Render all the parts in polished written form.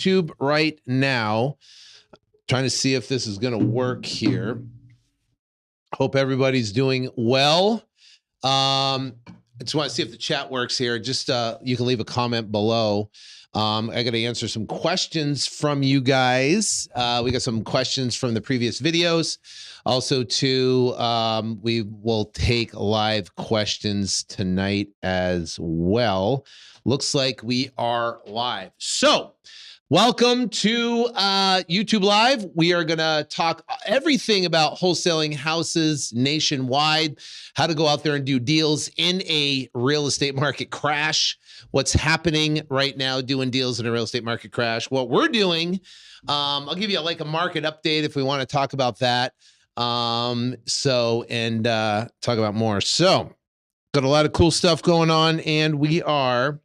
YouTube right now. Trying to see if this is going to work here. Hope everybody's doing well. I just want to see if the chat works here. Just you can leave a comment below. I got to answer some questions from you guys. We got some questions from the previous videos. Also, too, we will take live questions tonight as well. Looks like we are live. So, welcome to YouTube Live. We are going to talk everything about wholesaling houses nationwide, how to go out there and do deals in a real estate market crash, what's happening right now doing deals in a real estate market crash, what we're doing. I'll give you a market update if we want to talk about that. Talk about more. So, got a lot of cool stuff going on, and we are...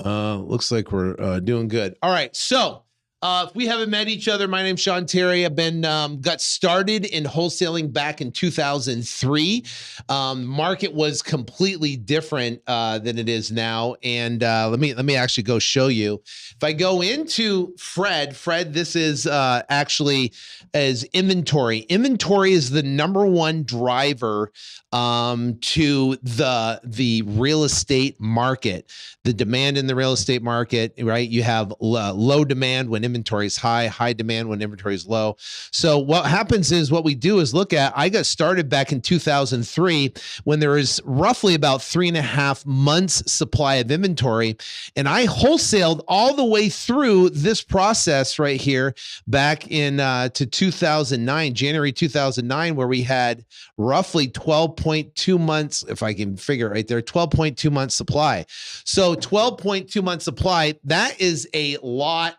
looks like we're doing good. All right. So if we haven't met each other, my name's Sean Terry. I've been got started in wholesaling back in 2003. Market was completely different than it is now. And let me actually go show you. If I go into Fred, this is actually as inventory. Inventory is the #1 driver to the real estate market, the demand in the real estate market, right? You have low demand when inventory is high demand when inventory is low. So what happens is what we do is look at, I got started back in 2003 when there was roughly about 3.5 months supply of inventory. And I wholesaled all the way through this process right here back in to 2009, January 2009, where we had roughly 12.2 months, if I can figure it right there, 12.2 months supply. So 12.2 months supply, that is a lot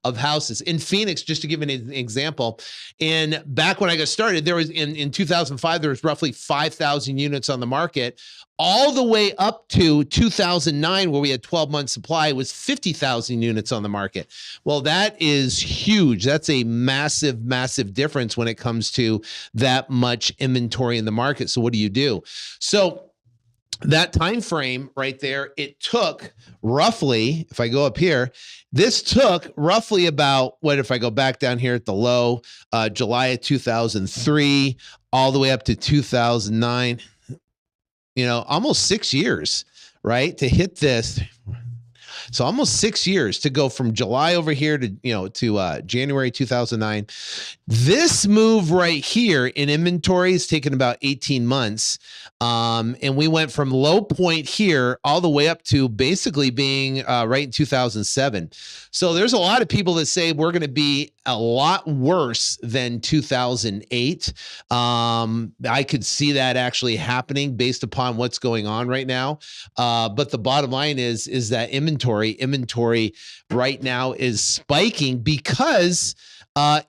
of houses. In Phoenix, just to give an example, back when I got started, there was in 2005, there was roughly 5,000 units on the market, all the way up to 2009, where we had 12 months supply, was 50,000 units on the market. Well, that is huge. That's a massive, massive difference when it comes to that much inventory in the market. So what do you do? So that time frame right there, it took roughly, if I go up here, this took roughly about, what if I go back down here at the low, July of 2003, all the way up to 2009, almost 6 years, right, to hit this. So almost 6 years to go from July over here to January 2009. This move right here in inventory has taken about 18 months. And we went from low point here all the way up to basically being right in 2007. So there's a lot of people that say we're going to be a lot worse than 2008. I could see that actually happening based upon what's going on right now. But the bottom line is that inventory right now is spiking because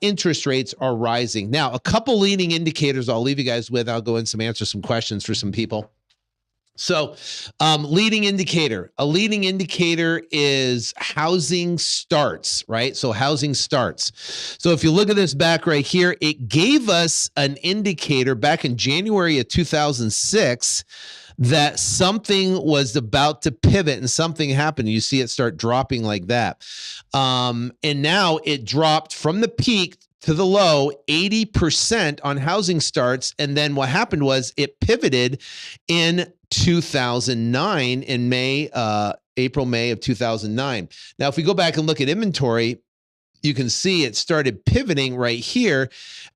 interest rates are rising. Now, a couple leading indicators I'll leave you guys with. I'll go in answer some questions for some people. So a leading indicator is housing starts, right? So housing starts. So if you look at this back right here, it gave us an indicator back in January of 2006 that something was about to pivot and something happened. You see it start dropping like that. And now it dropped from the peak to the low 80% on housing starts. And then what happened was it pivoted in 2009 in May, May of 2009. Now, if we go back and look at inventory, you can see it started pivoting right here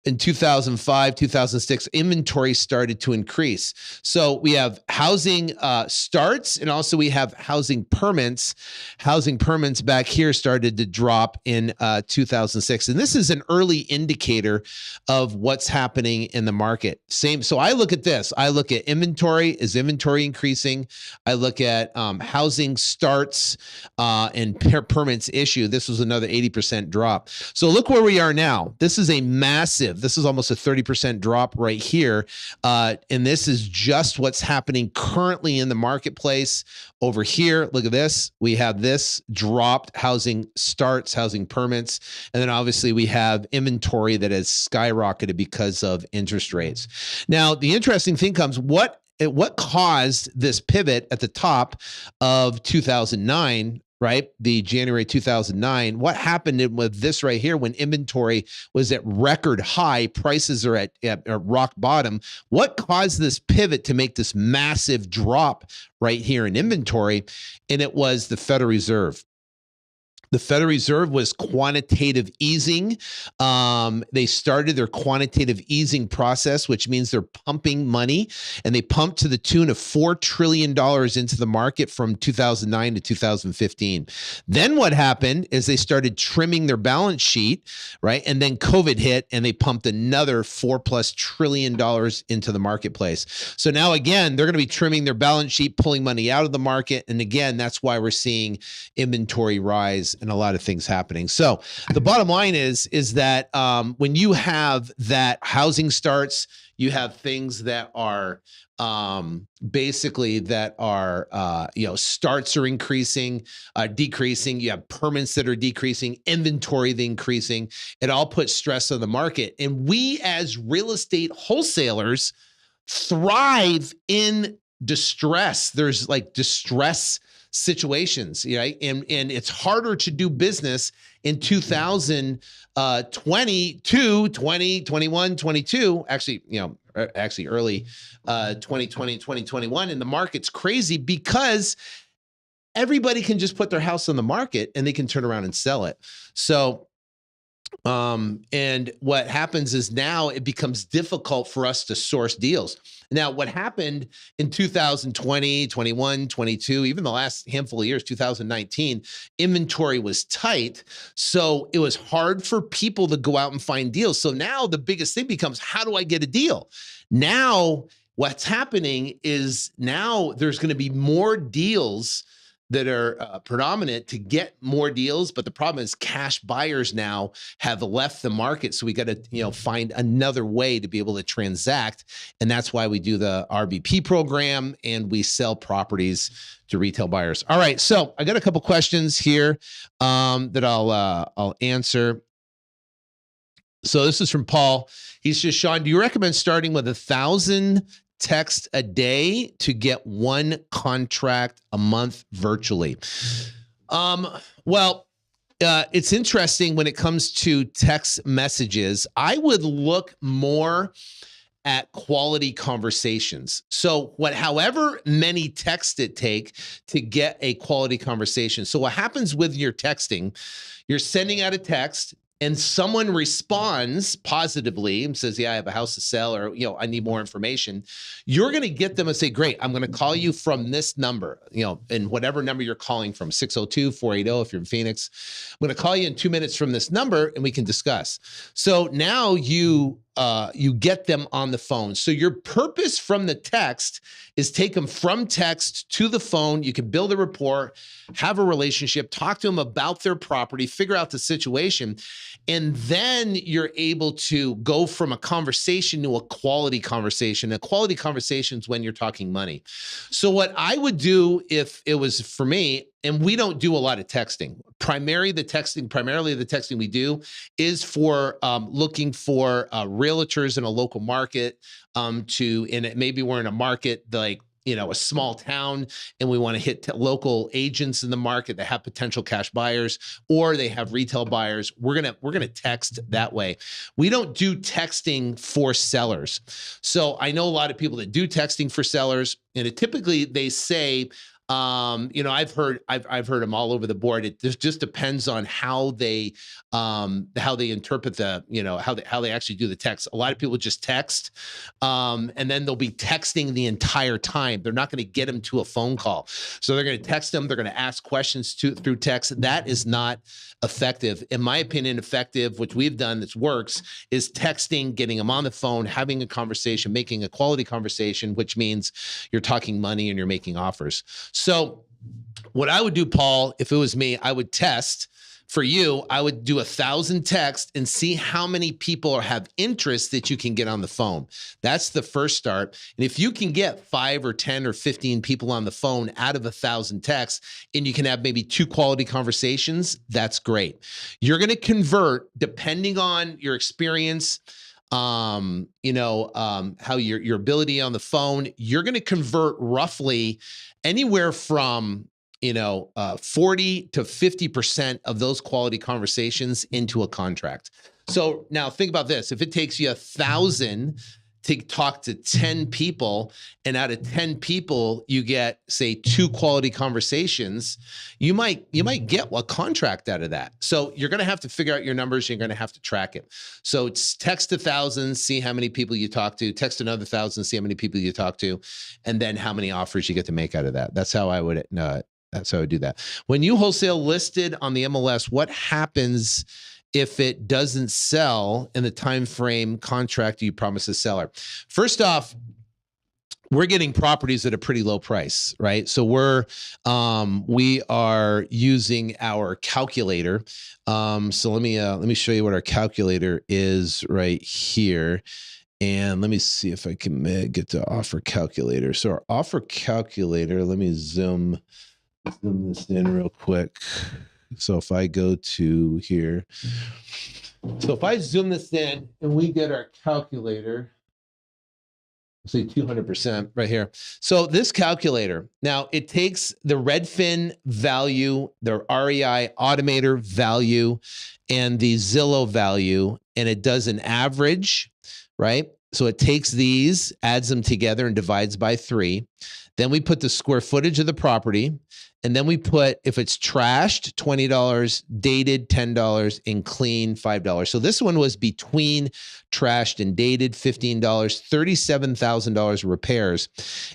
in 2005, 2006, inventory started to increase. So we have housing starts, and also we have housing permits. Housing permits back here started to drop in 2006. And this is an early indicator of what's happening in the market. So I look at this. I look at inventory. Is inventory increasing? I look at housing starts and permits issued. This was another 80% drop. So look where we are now. This is almost a 30% drop right here. And this is just what's happening currently in the marketplace. Over here, look at this. We have this dropped housing starts, housing permits. And then obviously we have inventory that has skyrocketed because of interest rates. Now, the interesting thing comes, what caused this pivot at the top of 2009 right? The January 2009. What happened with this right here when inventory was at record high, prices are at rock bottom? What caused this pivot to make this massive drop right here in inventory? And it was the Federal Reserve. The Federal Reserve was quantitative easing. They started their quantitative easing process, which means they're pumping money, and they pumped to the tune of $4 trillion into the market from 2009 to 2015. Then what happened is they started trimming their balance sheet, right? And then COVID hit, and they pumped another $4+ trillion into the marketplace. So now again, they're going to be trimming their balance sheet, pulling money out of the market. And again, that's why we're seeing inventory rise and a lot of things happening. So the bottom line is that when you have that housing starts, you have things that are basically that are, starts are increasing, decreasing. You have permits that are decreasing, inventory that increasing. It all puts stress on the market. And we as real estate wholesalers thrive in distress. There's like distress situations, right? And it's harder to do business in 2022, 20, 21, 22, actually early 2020, 2021, and the market's crazy because everybody can just put their house on the market and they can turn around and sell it. So and what happens is now it becomes difficult for us to source deals. Now, what happened in 2020, 21, 22, even the last handful of years, 2019, inventory was tight. So it was hard for people to go out and find deals. So now the biggest thing becomes, how do I get a deal? Now, what's happening is now there's going to be more deals that are predominant to get more deals. But the problem is cash buyers now have left the market. So we got to, find another way to be able to transact. And that's why we do the RBP program and we sell properties to retail buyers. All right. So I got a couple questions here that I'll answer. So this is from Paul. He says, Sean, do you recommend starting with 1,000 text a day to get one contract a month virtually? It's interesting when it comes to text messages. I would look more at quality conversations. So however many texts it take to get a quality conversation. So what happens with your texting, you're sending out a text, and someone responds positively and says, yeah, I have a house to sell, or, I need more information. You're going to get them and say, great, I'm going to call you from this number, and whatever number you're calling from, 602-480 if you're in Phoenix. I'm going to call you in 2 minutes from this number and we can discuss. So now you get them on the phone. So your purpose from the text is take them from text to the phone. You can build a rapport, have a relationship, talk to them about their property, figure out the situation. And then you're able to go from a conversation to a quality conversation. A quality conversation is when you're talking money. So what I would do if it was for me, and we don't do a lot of texting. Primarily the texting we do is for looking for realtors in a local market maybe we're in a market like, a small town, and we want to hit local agents in the market that have potential cash buyers, or they have retail buyers. We're gonna text that way. We don't do texting for sellers. So I know a lot of people that do texting for sellers, and typically they say, I've heard them all over the board. It just depends on how they interpret how they actually do the text. A lot of people just text, and then they'll be texting the entire time. They're not going to get them to a phone call. So they're going to text them. They're going to ask questions through text. That is not effective. In my opinion, effective, which we've done that works, is texting, getting them on the phone, having a conversation, making a quality conversation, which means you're talking money and you're making offers. So what I would do, Paul, if it was me, I would test. For you, I would do 1,000 texts and see how many people have interest that you can get on the phone. That's the first start. And if you can get 5 or 10 or 15 people on the phone out of 1,000 texts, and you can have maybe 2 quality conversations, that's great. You're going to convert, depending on your experience, how your ability on the phone, you're going to convert roughly anywhere from 40 to 50% of those quality conversations into a contract. So now think about this. If it takes you 1,000 to talk to 10 people, and out of 10 people, you get, say, 2 quality conversations, you might get a contract out of that. So you're going to have to figure out your numbers. You're going to have to track it. So it's text 1,000, see how many people you talk to, text another 1,000, see how many people you talk to, and then how many offers you get to make out of that. That's how I would That's how I do that. When you wholesale listed on the MLS, what happens if it doesn't sell in the time frame contract you promised the seller? First off, we're getting properties at a pretty low price, right? So we are using our calculator. So let me show you what our calculator is right here. And let me see if I can get to offer calculator. So our offer calculator, let me zoom this in real quick. So if I go to here, so if I zoom this in and we get our calculator, say 200% right here. So this calculator, now it takes the Redfin value, the REI Automator value, and the Zillow value, and it does an average, right? So it takes these, adds them together, and divides by 3. Then we put the square footage of the property. And then we put, if it's trashed, $20, dated, $10, and clean, $5. So this one was between trashed and dated, $15, $37,000 repairs.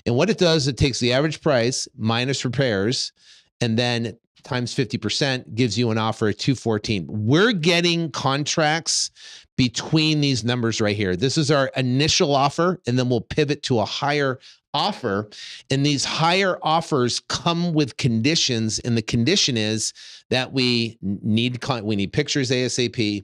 And what it does, it takes the average price minus repairs, and then times 50% gives you an offer at $214. We're getting contracts between these numbers right here. This is our initial offer, and then we'll pivot to a higher offer. And these higher offers come with conditions, and the condition is that we need pictures ASAP.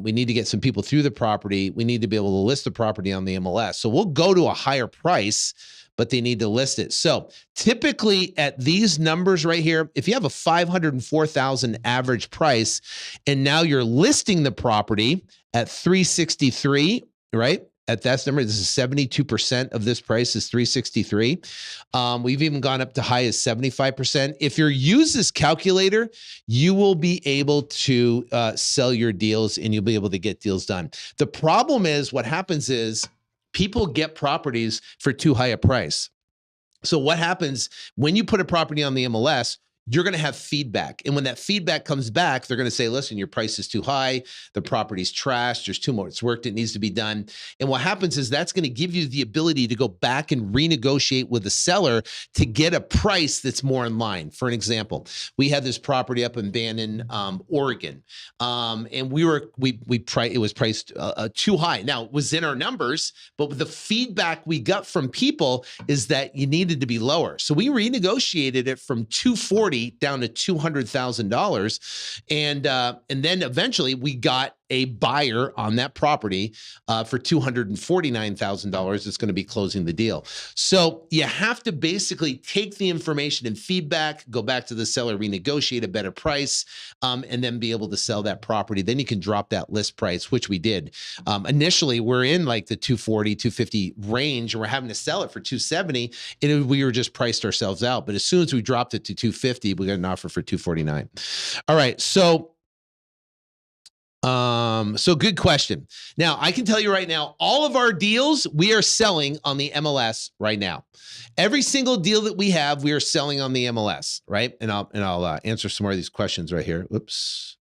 We need to get some people through the property. We need to be able to list the property on the MLS. So we'll go to a higher price, but they need to list it. So typically at these numbers right here, if you have a $504,000 average price, and now you're listing the property at $363, right? At that number, this is 72% of this price is $363. We've even gone up to high as 75%. If you use this calculator, you will be able to sell your deals, and you'll be able to get deals done. The problem is, what happens is people get properties for too high a price. So what happens when you put a property on the MLS? You're going to have feedback. And when that feedback comes back, they're going to say, listen, your price is too high. The property's trashed. There's too much work that needs to be done. And what happens is that's going to give you the ability to go back and renegotiate with the seller to get a price that's more in line. For an example, we had this property up in Bannon, Oregon. And it was priced too high. Now, it was in our numbers, but the feedback we got from people is that you needed to be lower. So we renegotiated it from $240 down to $200,000. And then eventually we got a buyer on that property for $249,000 that's going to be closing the deal. So you have to basically take the information and feedback, go back to the seller, renegotiate a better price, and then be able to sell that property. Then you can drop that list price, which we did. Initially, we're in like the 240, 250 range, and we're having to sell it for 270, and we were just priced ourselves out. But as soon as we dropped it to 250, we got an offer for 249. All right, so good question. Now, I can tell you right now, all of our deals we are selling on the MLS right now. Every single deal that we have, we are selling on the MLS, right? And I'll answer some more of these questions right here. Whoops.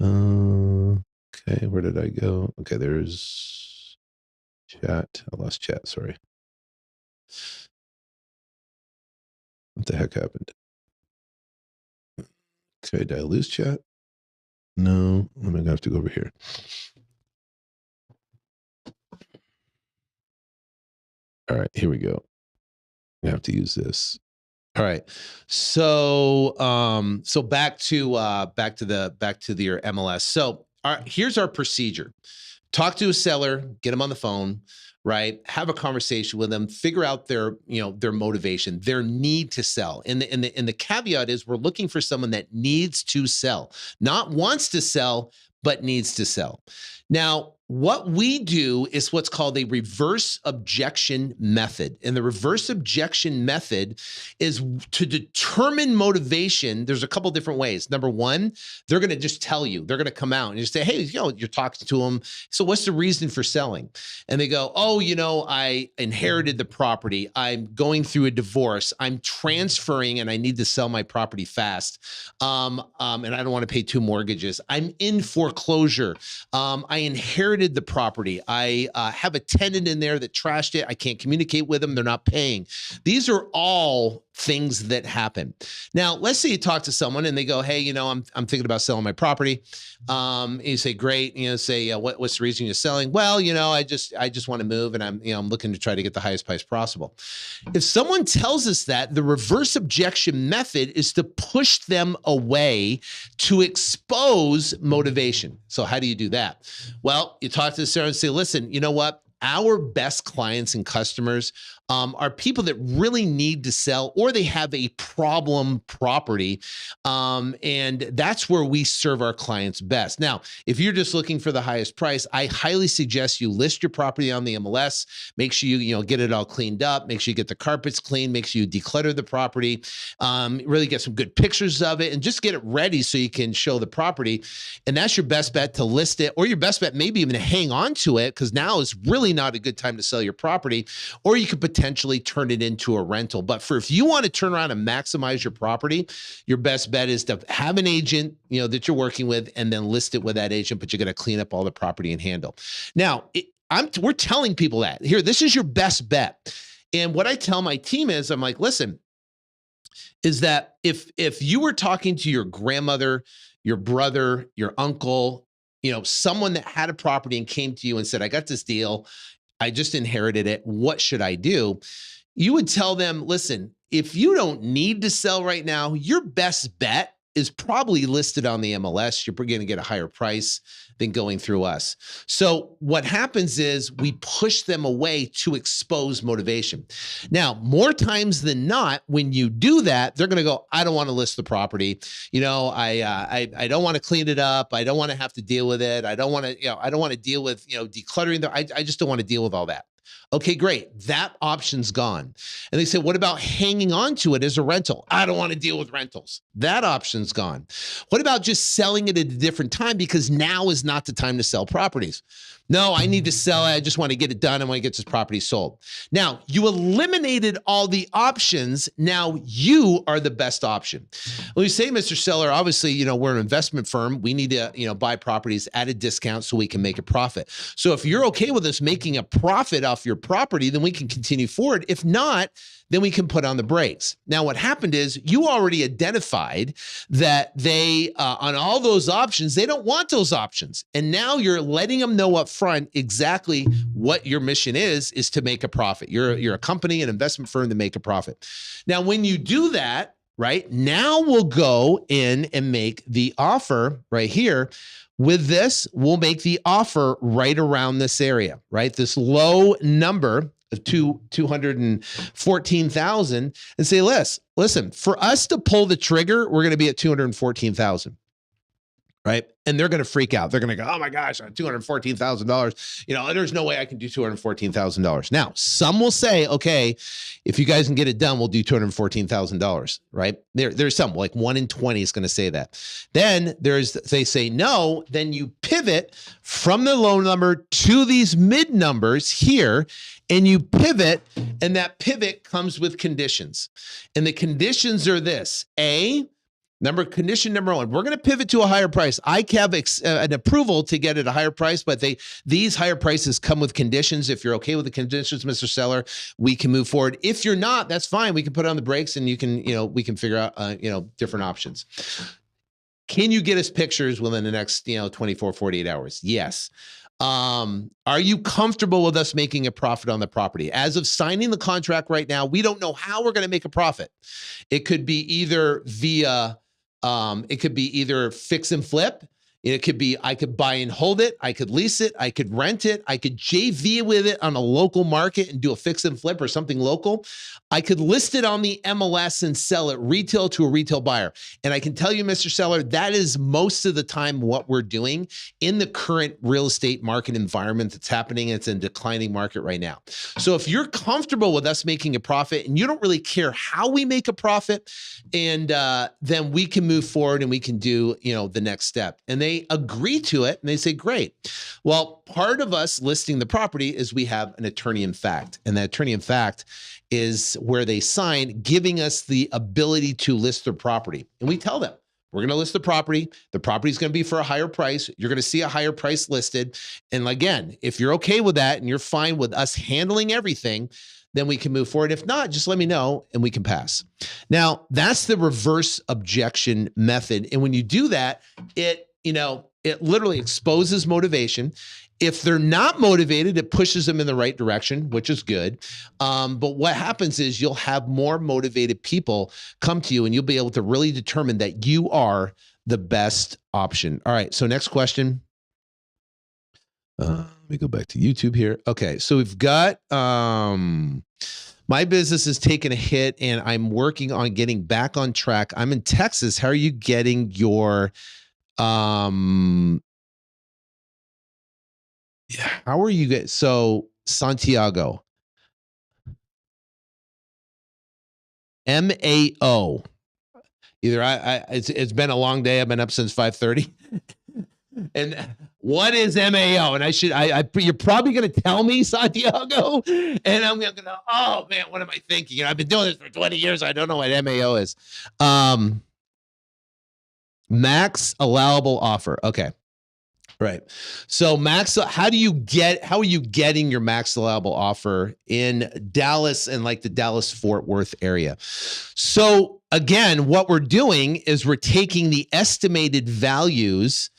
Okay, where did I go? Okay, there's chat. I lost chat. Sorry. What the heck happened? Okay, did I lose chat? No, I'm going to have to go over here. All right, here we go. I have to use this. All right. So back to your MLS. So here's our procedure. Talk to a seller, get them on the phone, right? Have a conversation with them, figure out their motivation, their need to sell. And the caveat is we're looking for someone that needs to sell, not wants to sell, but needs to sell. Now, what we do is what's called a reverse objection method. And the reverse objection method is to determine motivation. There's a couple different ways. Number one, they're going to just tell you, they're going to come out and just say, hey, you're talking to them. So what's the reason for selling? And they go, oh, I inherited the property. I'm going through a divorce. I'm transferring and I need to sell my property fast. And I don't want to pay 2 mortgages. I'm in foreclosure. I inherited the property. I have a tenant in there that trashed it. I can't communicate with them. They're not paying. These are all things that happen. Now, let's say you talk to someone and they go, hey, I'm thinking about selling my property. And you say, great. Say, what's the reason you're selling? Well, I just want to move and I'm looking to try to get the highest price possible. If someone tells us that, the reverse objection method is to push them away to expose motivation. So how do you do that? Well, you talk to the seller and say, listen, you know what? Our best clients and customers are people that really need to sell or they have a problem property. And that's where we serve our clients best. Now, if you're just looking for the highest price, I highly suggest you list your property on the MLS. Make sure you get it all cleaned up. Make sure you get the carpets clean. Make sure you declutter the property. Really get some good pictures of it and just get it ready so you can show the property. And that's your best bet to list it, or your best bet maybe even to hang on to it, because now is really not a good time to sell your property, or you could potentially turn it into a rental. But if you want to turn around and maximize your property, your best bet is to have an agent, that you're working with, and then list it with that agent, but you're going to clean up all the property and handle. Now, we're telling people that here, this is your best bet. And what I tell my team is, I'm like, listen, is that if you were talking to your grandmother, your brother, your uncle, someone that had a property and came to you and said, I got this deal, I just inherited it, what should I do? You would tell them, listen, if you don't need to sell right now, your best bet is probably listed on the MLS. You're going to get a higher price than going through us. So what happens is we push them away to expose motivation. Now, more times than not, when you do that, they're going to go, I don't want to list the property. I don't want to clean it up. I don't want to have to deal with it. I don't want to deal with, decluttering. I just don't want to deal with all that. Okay, great. That option's gone. And they say, what about hanging on to it as a rental? I don't want to deal with rentals. That option's gone. What about just selling it at a different time because now is not the time to sell properties? No, I need to sell it. I just want to get it done. I want to get this property sold. Now, you eliminated all the options. Now you are the best option. Well, you say, Mr. Seller, obviously, we're an investment firm. We need to, buy properties at a discount so we can make a profit. So if you're okay with us making a profit off your property, then we can continue forward. If not, then we can put on the brakes. Now, what happened is you already identified that they, on all those options, they don't want those options. And now you're letting them know up front exactly what your mission is to make a profit. You're a company, an investment firm to make a profit. Now, when you do that, right, now we'll go in and make the offer right here. With this, we'll make the offer right around this area, right? This low number of 214,000 and say, listen, for us to pull the trigger, we're going to be at 214,000, right? And they're going to freak out. They're going to go, oh my gosh, $214,000. There's no way I can do $214,000. Now, some will say, okay, if you guys can get it done, we'll do $214,000, right? There's some, like 1 in 20 is going to say that. Then they say no, then you pivot from the low number to these mid numbers here, and you pivot, and that pivot comes with conditions. And the conditions are this: condition number 1, we're going to pivot to a higher price. I have an approval to get at a higher price, but these higher prices come with conditions. If you're okay with the conditions, Mr. Seller, we can move forward. If you're not, that's fine. We can put on the brakes and we can figure out, different options. Can you get us pictures within the next, 24, 48 hours? Yes. Are you comfortable with us making a profit on the property? As of signing the contract right now, we don't know how we're going to make a profit. It could be either via, fix and flip. It could be, I could buy and hold it, I could lease it, I could rent it, I could JV with it on a local market and do a fix and flip or something local. I could list it on the MLS and sell it retail to a retail buyer. And I can tell you, Mr. Seller, that is most of the time what we're doing in the current real estate market environment that's happening. It's a declining market right now. So if you're comfortable with us making a profit and you don't really care how we make a profit, and then we can move forward and we can do, the next step. And they agree to it and they say, great. Well, part of us listing the property is we have an attorney in fact, and that attorney in fact is where they sign, giving us the ability to list their property. And we tell them, we're going to list the property. The property is going to be for a higher price. You're going to see a higher price listed. And again, if you're okay with that and you're fine with us handling everything, then we can move forward. If not, just let me know and we can pass. Now, that's the reverse objection method. And when you do that, it literally exposes motivation. If they're not motivated, it pushes them in the right direction, which is good. But what happens is you'll have more motivated people come to you and you'll be able to really determine that you are the best option. All right, so next question. Let me go back to YouTube here. Okay, so we've got, my business is taking a hit and I'm working on getting back on track. I'm in Texas. How are you getting your, how are you guys? So Santiago, MAO. Either it's been a long day. I've been up since 5:30. And what is MAO? And you're probably going to tell me, Santiago, and I'm going to go, oh man, what am I thinking? I've been doing this for 20 years. I don't know what MAO is. Max allowable offer. Okay. Right. So how are you getting your max allowable offer in Dallas and like the Dallas-Fort Worth area? So again, what we're doing is we're taking the estimated values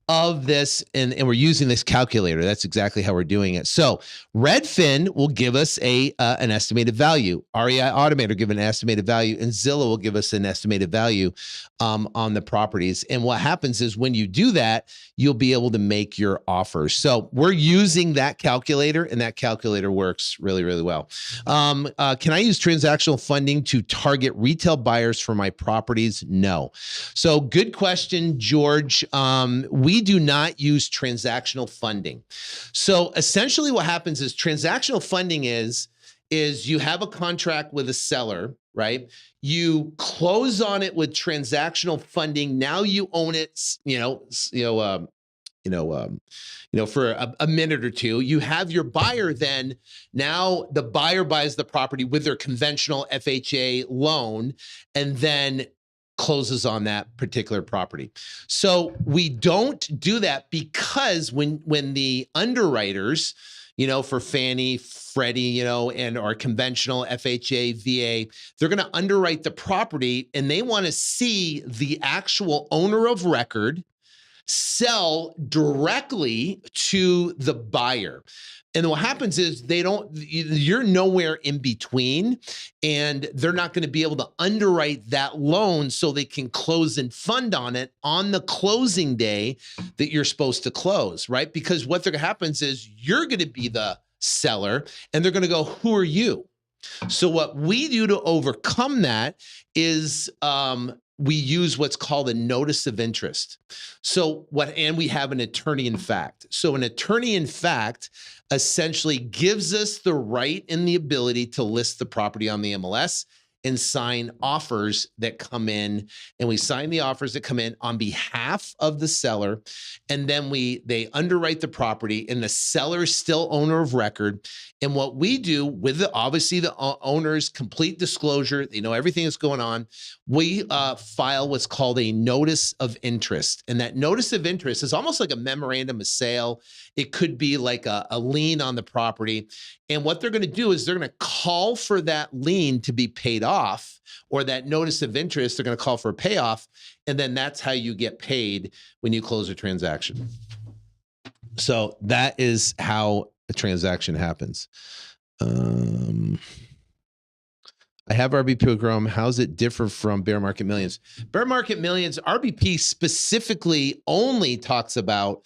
of this and we're using this calculator. That's exactly how we're doing it. So Redfin will give us an estimated value. REI Automator give an estimated value, and Zillow will give us an estimated value on the properties. And what happens is when you do that, you'll be able to make your offers. So we're using that calculator, and that calculator works really, really well. Can I use transactional funding to target retail buyers for my properties? No. So good question, George. We do not use transactional funding. So essentially what happens is transactional funding is you have a contract with a seller, right? You close on it with transactional funding. Now you own it, for a minute or two. You have your buyer then. Now the buyer buys the property with their conventional FHA loan and then closes on that particular property. So we don't do that because when the underwriters, for Fannie, Freddie, and our conventional FHA, VA, they're going to underwrite the property and they want to see the actual owner of record sell directly to the buyer. And what happens is you're nowhere in between, and they're not going to be able to underwrite that loan so they can close and fund on it on the closing day that you're supposed to close, right? Because what happens is you're going to be the seller and they're going to go, who are you? So what we do to overcome that is we use what's called a notice of interest. And we have an attorney in fact. So an attorney in fact essentially gives us the right and the ability to list the property on the MLS and sign offers that come in. And we sign the offers that come in on behalf of the seller. And then they underwrite the property, and the seller is still owner of record. And what we do with obviously the owner's complete disclosure, they know everything that's going on. We file what's called a notice of interest. And that notice of interest is almost like a memorandum of sale. It could be like a lien on the property. And what they're going to do is they're going to call for that lien to be paid off, or that notice of interest, they're going to call for a payoff. And then that's how you get paid when you close a transaction. So that is how a transaction happens. I have RBP program. How's it differ from Bear Market Millions? Bear Market Millions, RBP specifically only talks about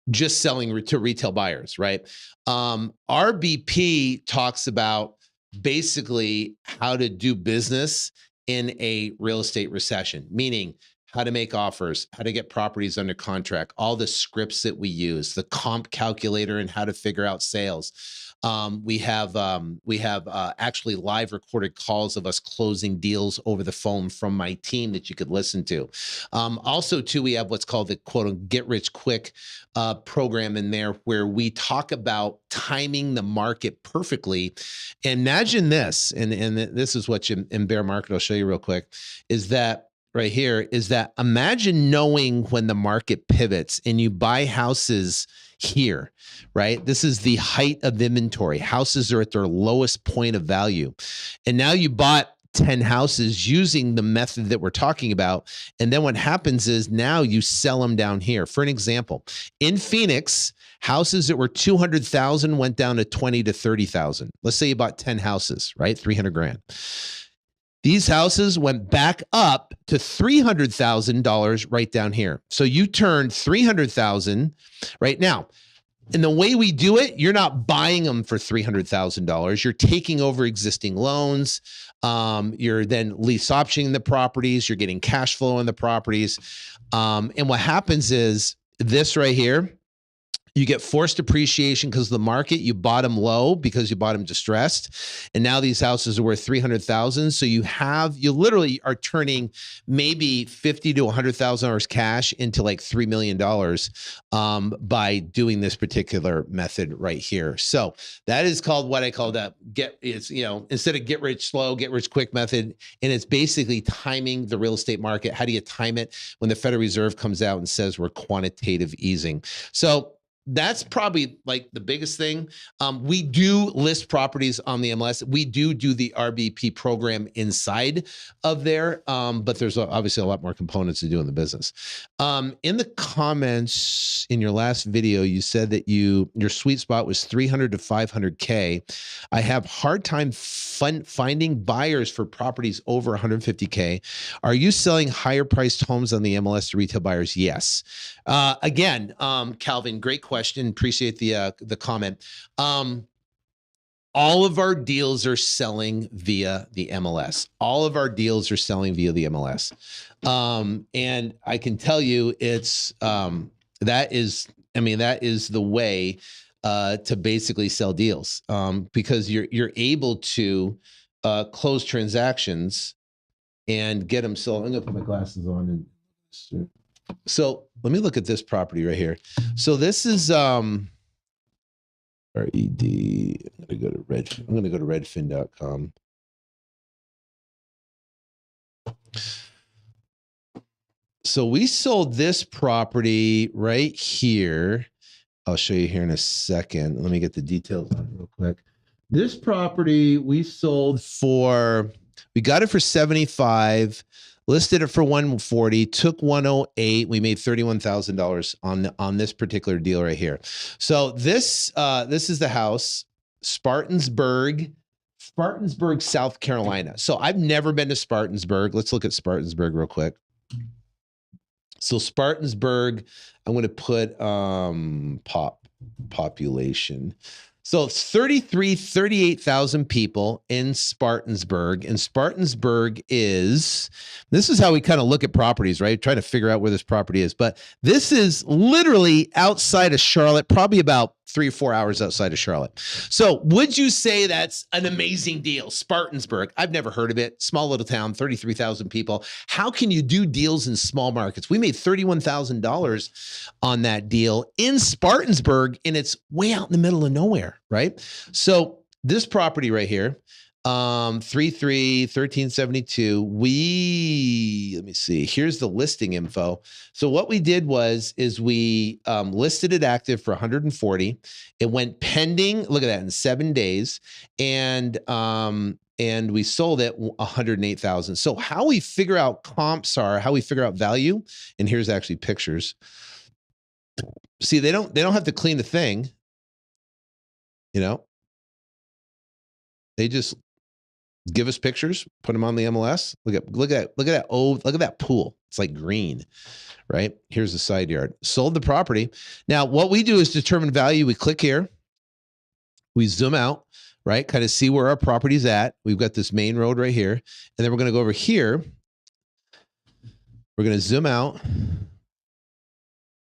just selling to retail buyers, right? RBP talks about basically how to do business in a real estate recession, meaning how to make offers, how to get properties under contract, all the scripts that we use, the comp calculator, and how to figure out sales. We have actually live recorded calls of us closing deals over the phone from my team that you could listen to. Also, too, we have what's called the quote "get rich quick" program in there, where we talk about timing the market perfectly. Imagine this, and this is what you in bear market. I'll show you real quick. Is that right here? Is that imagine knowing when the market pivots and you buy houses here, right? This is the height of inventory. Houses are at their lowest point of value. And now you bought 10 houses using the method that we're talking about. And then what happens is now you sell them down here. For an example, in Phoenix, houses that were 200,000 went down to 20 to 30,000. Let's say you bought 10 houses, right? 300 grand. These houses went back up to $300,000 right down here. So you turned 300,000 right now. And the way we do it, you're not buying them for $300,000. You're taking over existing loans. You're then lease optioning the properties. You're getting cash flow on the properties. And what happens is this right here, you get forced appreciation because the market, you bought them low because you bought them distressed. And now these houses are worth 300,000. So you literally are turning maybe $50,000 to $100,000 cash into like $3 million by doing this particular method right here. So that is called what I call that instead of get rich slow, get rich quick method. And it's basically timing the real estate market. How do you time it when the Federal Reserve comes out and says we're quantitative easing? So that's probably like the biggest thing. We do list properties on the MLS. We do the RBP program inside of there, but there's obviously a lot more components to doing the business. In the comments in your last video, you said that your sweet spot was 300 to 500K. I have hard time finding buyers for properties over 150K. Are you selling higher priced homes on the MLS to retail buyers? Yes. Again, Calvin, great question. Appreciate the comment. All of our deals are selling via the MLS. All of our deals are selling via the MLS. And I can tell you that is the way to basically sell deals, because you're able to close transactions and get them sold. I'm gonna put my glasses on and so let me look at this property right here. So this is RED. I'm gonna go to redfin.com. So we sold this property right here. I'll show you here in a second. Let me get the details on it real quick. This property we got it for 75. Listed it for 140, took 108. We made $31,000 on this particular deal right here. So this is the house, Spartanburg, South Carolina. So I've never been to Spartanburg. Let's look at Spartanburg real quick. So Spartanburg, I'm going to put population. So it's 38,000 people in Spartanburg. And Spartanburg this is how we kind of look at properties, right? Trying to figure out where this property is. But this is literally outside of Charlotte, probably about 3 or 4 hours outside of Charlotte. So would you say that's an amazing deal? Spartanburg, I've never heard of it. Small little town, 33,000 people. How can you do deals in small markets? We made $31,000 on that deal in Spartanburg, and it's way out in the middle of nowhere, right? So this property right here, 1372. Let me see. Here's the listing info. So what we did is we listed it active for 140. It went pending. Look at that, in 7 days, and we sold it 108,000. So how we figure out comps are how we figure out value. And here's actually pictures. See, they don't have to clean the thing. They just Give us pictures, put them on the MLS. Look at that. Oh, look at that pool. It's like green, right? Here's the side yard. Sold the property. Now, what we do is determine value. We click here. We zoom out, right? Kind of see where our property's at. We've got this main road right here. And then we're going to go over here. We're going to zoom out,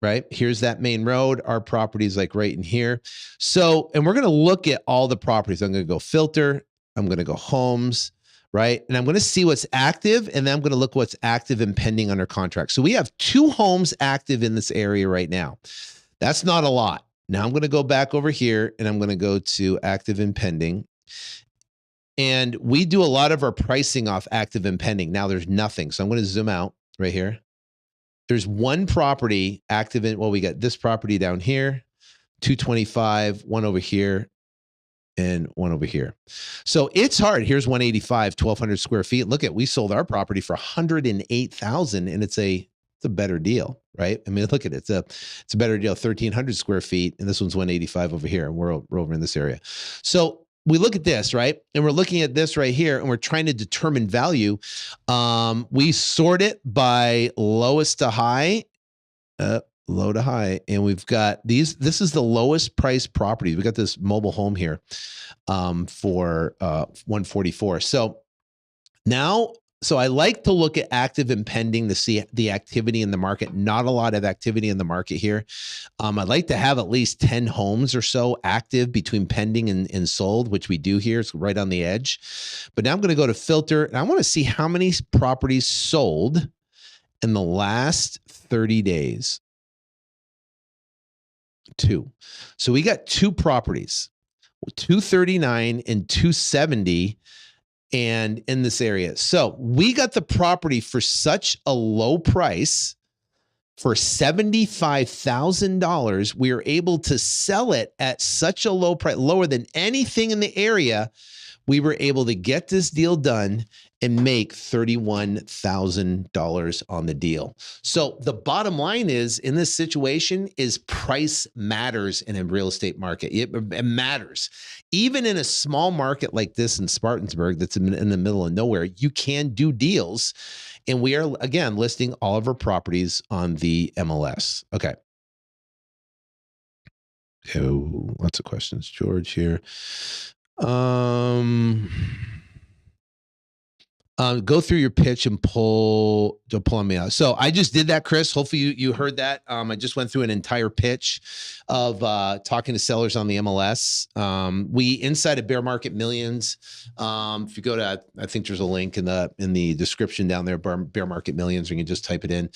right? Here's that main road. Our property is like right in here. So, and we're going to look at all the properties. I'm going to go filter. I'm going to go homes, right? And I'm going to see what's active, and then I'm going to look what's active and pending under contract. So we have 2 homes active in this area right now. That's not a lot. Now I'm going to go back over here, and I'm going to go to active and pending. And we do a lot of our pricing off active and pending. Now there's nothing. So I'm going to zoom out right here. There's 1 property active in, well, we got this property down here, 225, 1 over here, and 1 over here. So it's hard. Here's 185, 1,200 square feet. Look at, we sold our property for 108,000, and it's a better deal, right? I mean, look at it. It's a better deal, 1,300 square feet, and this one's 185 over here, and we're over in this area. So we look at this, right? And we're looking at this right here, and we're trying to determine value. We sort it by lowest to high, low to high, and we've got these. This is the lowest price property. We got this mobile home here for 144. So now, so I like to look at active and pending to see the activity in the market. Not a lot of activity in the market here. I'd like to have at least 10 homes or so active between pending and sold, which we do here. It's right on the edge. But now I'm going to go to filter, and I want to see how many properties sold in the last 30 days. 2. So we got 2 properties, 239 and 270, and in this area. So we got the property for such a low price, for $75,000. We were able to sell it at such a low price, lower than anything in the area. We were able to get this deal done and make $31,000 on the deal. So the bottom line is, in this situation, is price matters in a real estate market. It matters. Even in a small market like this in Spartanburg, that's in the middle of nowhere, you can do deals. And we are, again, listing all of our properties on the MLS. Okay. Oh, lots of questions. George here. Go through your pitch and pull me out. So I just did that, Chris. Hopefully you heard that. I just went through an entire pitch of talking to sellers on the MLS. We inside of Bear Market Millions. If you go to, I think there's a link in the description down there, Bear Market Millions, or you can just type it in.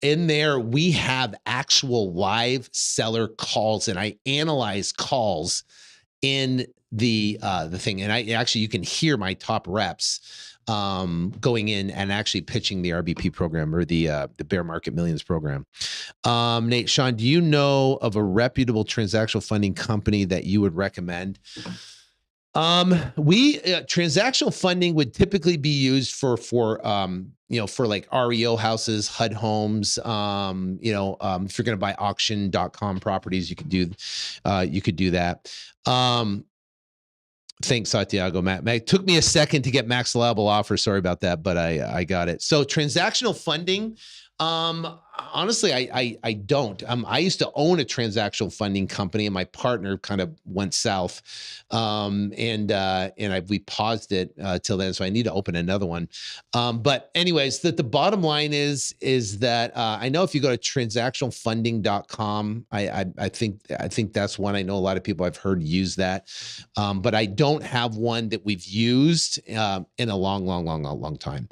In there, we have actual live seller calls, and I analyze calls in the thing. And you can hear my top reps going in and actually pitching the RBP program, or the Bear Market Millions program. Nate, Sean, do you know of a reputable transactional funding company that you would recommend? Transactional funding would typically be used for like REO houses, HUD homes. If you're going to buy auction.com properties, you could do that. Thanks, Santiago. Matt, it took me a second to get max allowable offer. Sorry about that, but I got it. So transactional funding, honestly, I don't. I used to own a transactional funding company, and my partner kind of went south, we paused it till then. So I need to open another one. But anyways, the bottom line is that I know if you go to transactionalfunding.com, I think that's one. I know a lot of people I've heard use that, but I don't have one that we've used in a long time.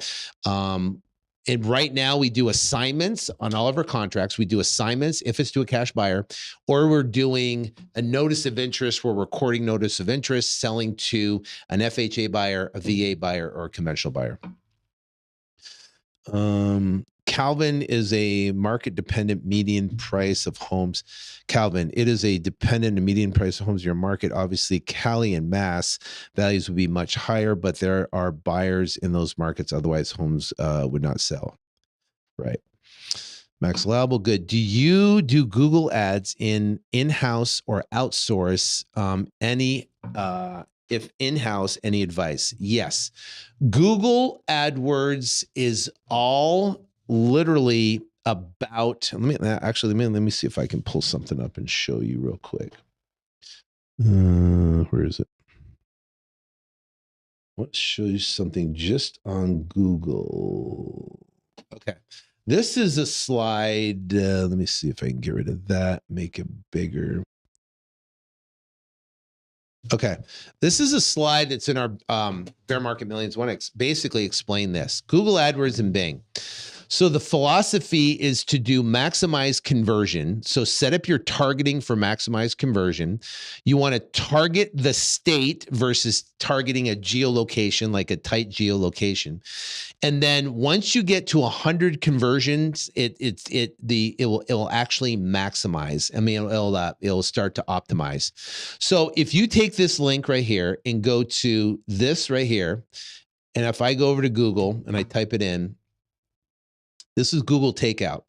And right now we do assignments on all of our contracts. We do assignments if it's to a cash buyer, or we're doing a notice of interest. We're recording notice of interest, selling to an FHA buyer, a VA buyer, or a conventional buyer. Calvin is a market-dependent median price of homes. Calvin, it is a dependent and median price of homes in your market. Obviously, Cali and Mass values would be much higher, but there are buyers in those markets. Otherwise, homes would not sell. Right. Max allowable, good. Do you do Google ads in-house or outsource any if in-house, any advice? Yes. Google AdWords is all literally about, let me see if I can pull something up and show you real quick. Where is it? Let's show you something just on Google. Okay. This is a slide. Let me see if I can get rid of that, make it bigger. Okay. This is a slide that's in our Bear Market Millions. I want to basically explain this. Google AdWords and Bing. So the philosophy is to do maximize conversion. So set up your targeting for maximize conversion. You want to target the state versus targeting a geolocation, like a tight geolocation. And then once you get to 100 conversions, it will actually maximize. I mean, it'll start to optimize. So if you take this link right here and go to this right here, and if I go over to Google and I type it in, this is Google Takeout.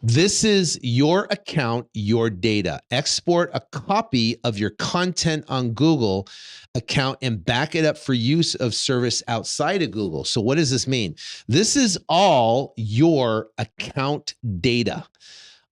This is your account, your data. Export a copy of your content on Google account and back it up for use of service outside of Google. So what does this mean? This is all your account data.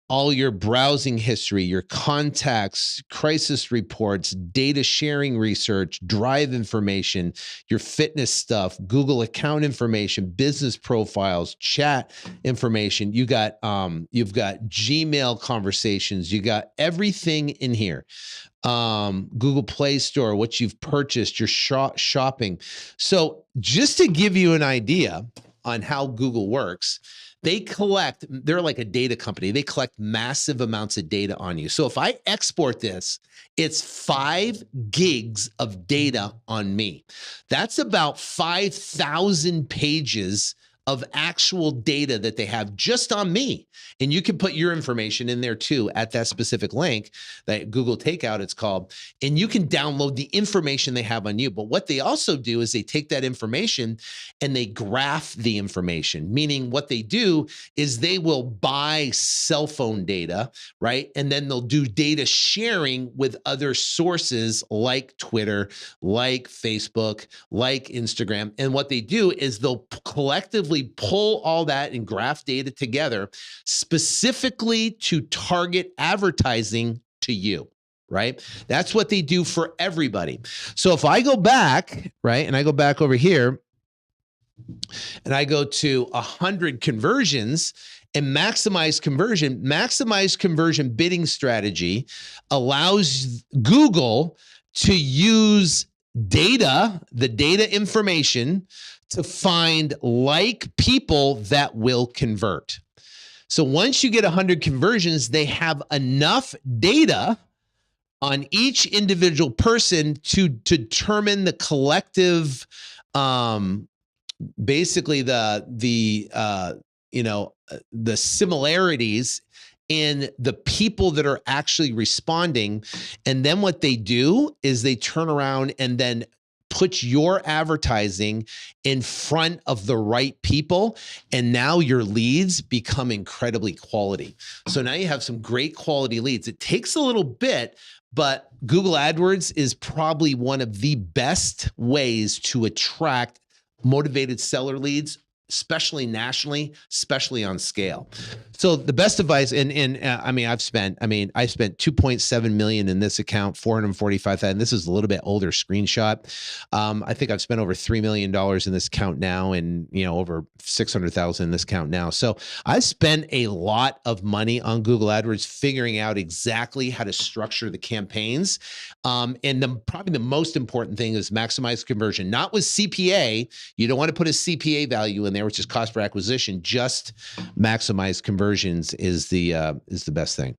All your browsing history, your contacts, crisis reports, data sharing research, drive information, your fitness stuff, Google account information, business profiles, chat information. You've got Gmail conversations. You got everything in here. Google Play Store, what you've purchased, your shopping. So just to give you an idea on how Google works, they're like a data company. They collect massive amounts of data on you. So if I export this, it's 5 gigs of data on me. That's about 5,000 pages of actual data that they have just on me. And you can put your information in there too at that specific link, that Google Takeout it's called, and you can download the information they have on you. But what they also do is they take that information and they graph the information, meaning what they do is they will buy cell phone data, right? And then they'll do data sharing with other sources like Twitter, like Facebook, like Instagram. And what they do is they'll collectively pull all that and graph data together specifically to target advertising to you, right? That's what they do for everybody. So if I go back, right, and I go back over here and I go to 100 conversions and maximize conversion bidding strategy allows Google to use data, the data information, to find like people that will convert. So once you get 100 conversions, they have enough data on each individual person to determine the collective, basically the similarities in the people that are actually responding. And then what they do is they turn around and then put your advertising in front of the right people. And now your leads become incredibly quality. So now you have some great quality leads. It takes a little bit, but Google AdWords is probably one of the best ways to attract motivated seller leads, especially nationally, especially on scale. So the best advice, I spent 2.7 million in this account, 445,000. This is a little bit older screenshot. I think I've spent over $3 million in this account now, and over 600,000 in this account now. So I spent a lot of money on Google AdWords figuring out exactly how to structure the campaigns. And probably the most important thing is maximize conversion, not with CPA. You don't want to put a CPA value in there, which is cost per acquisition. Just maximize conversions is the best thing.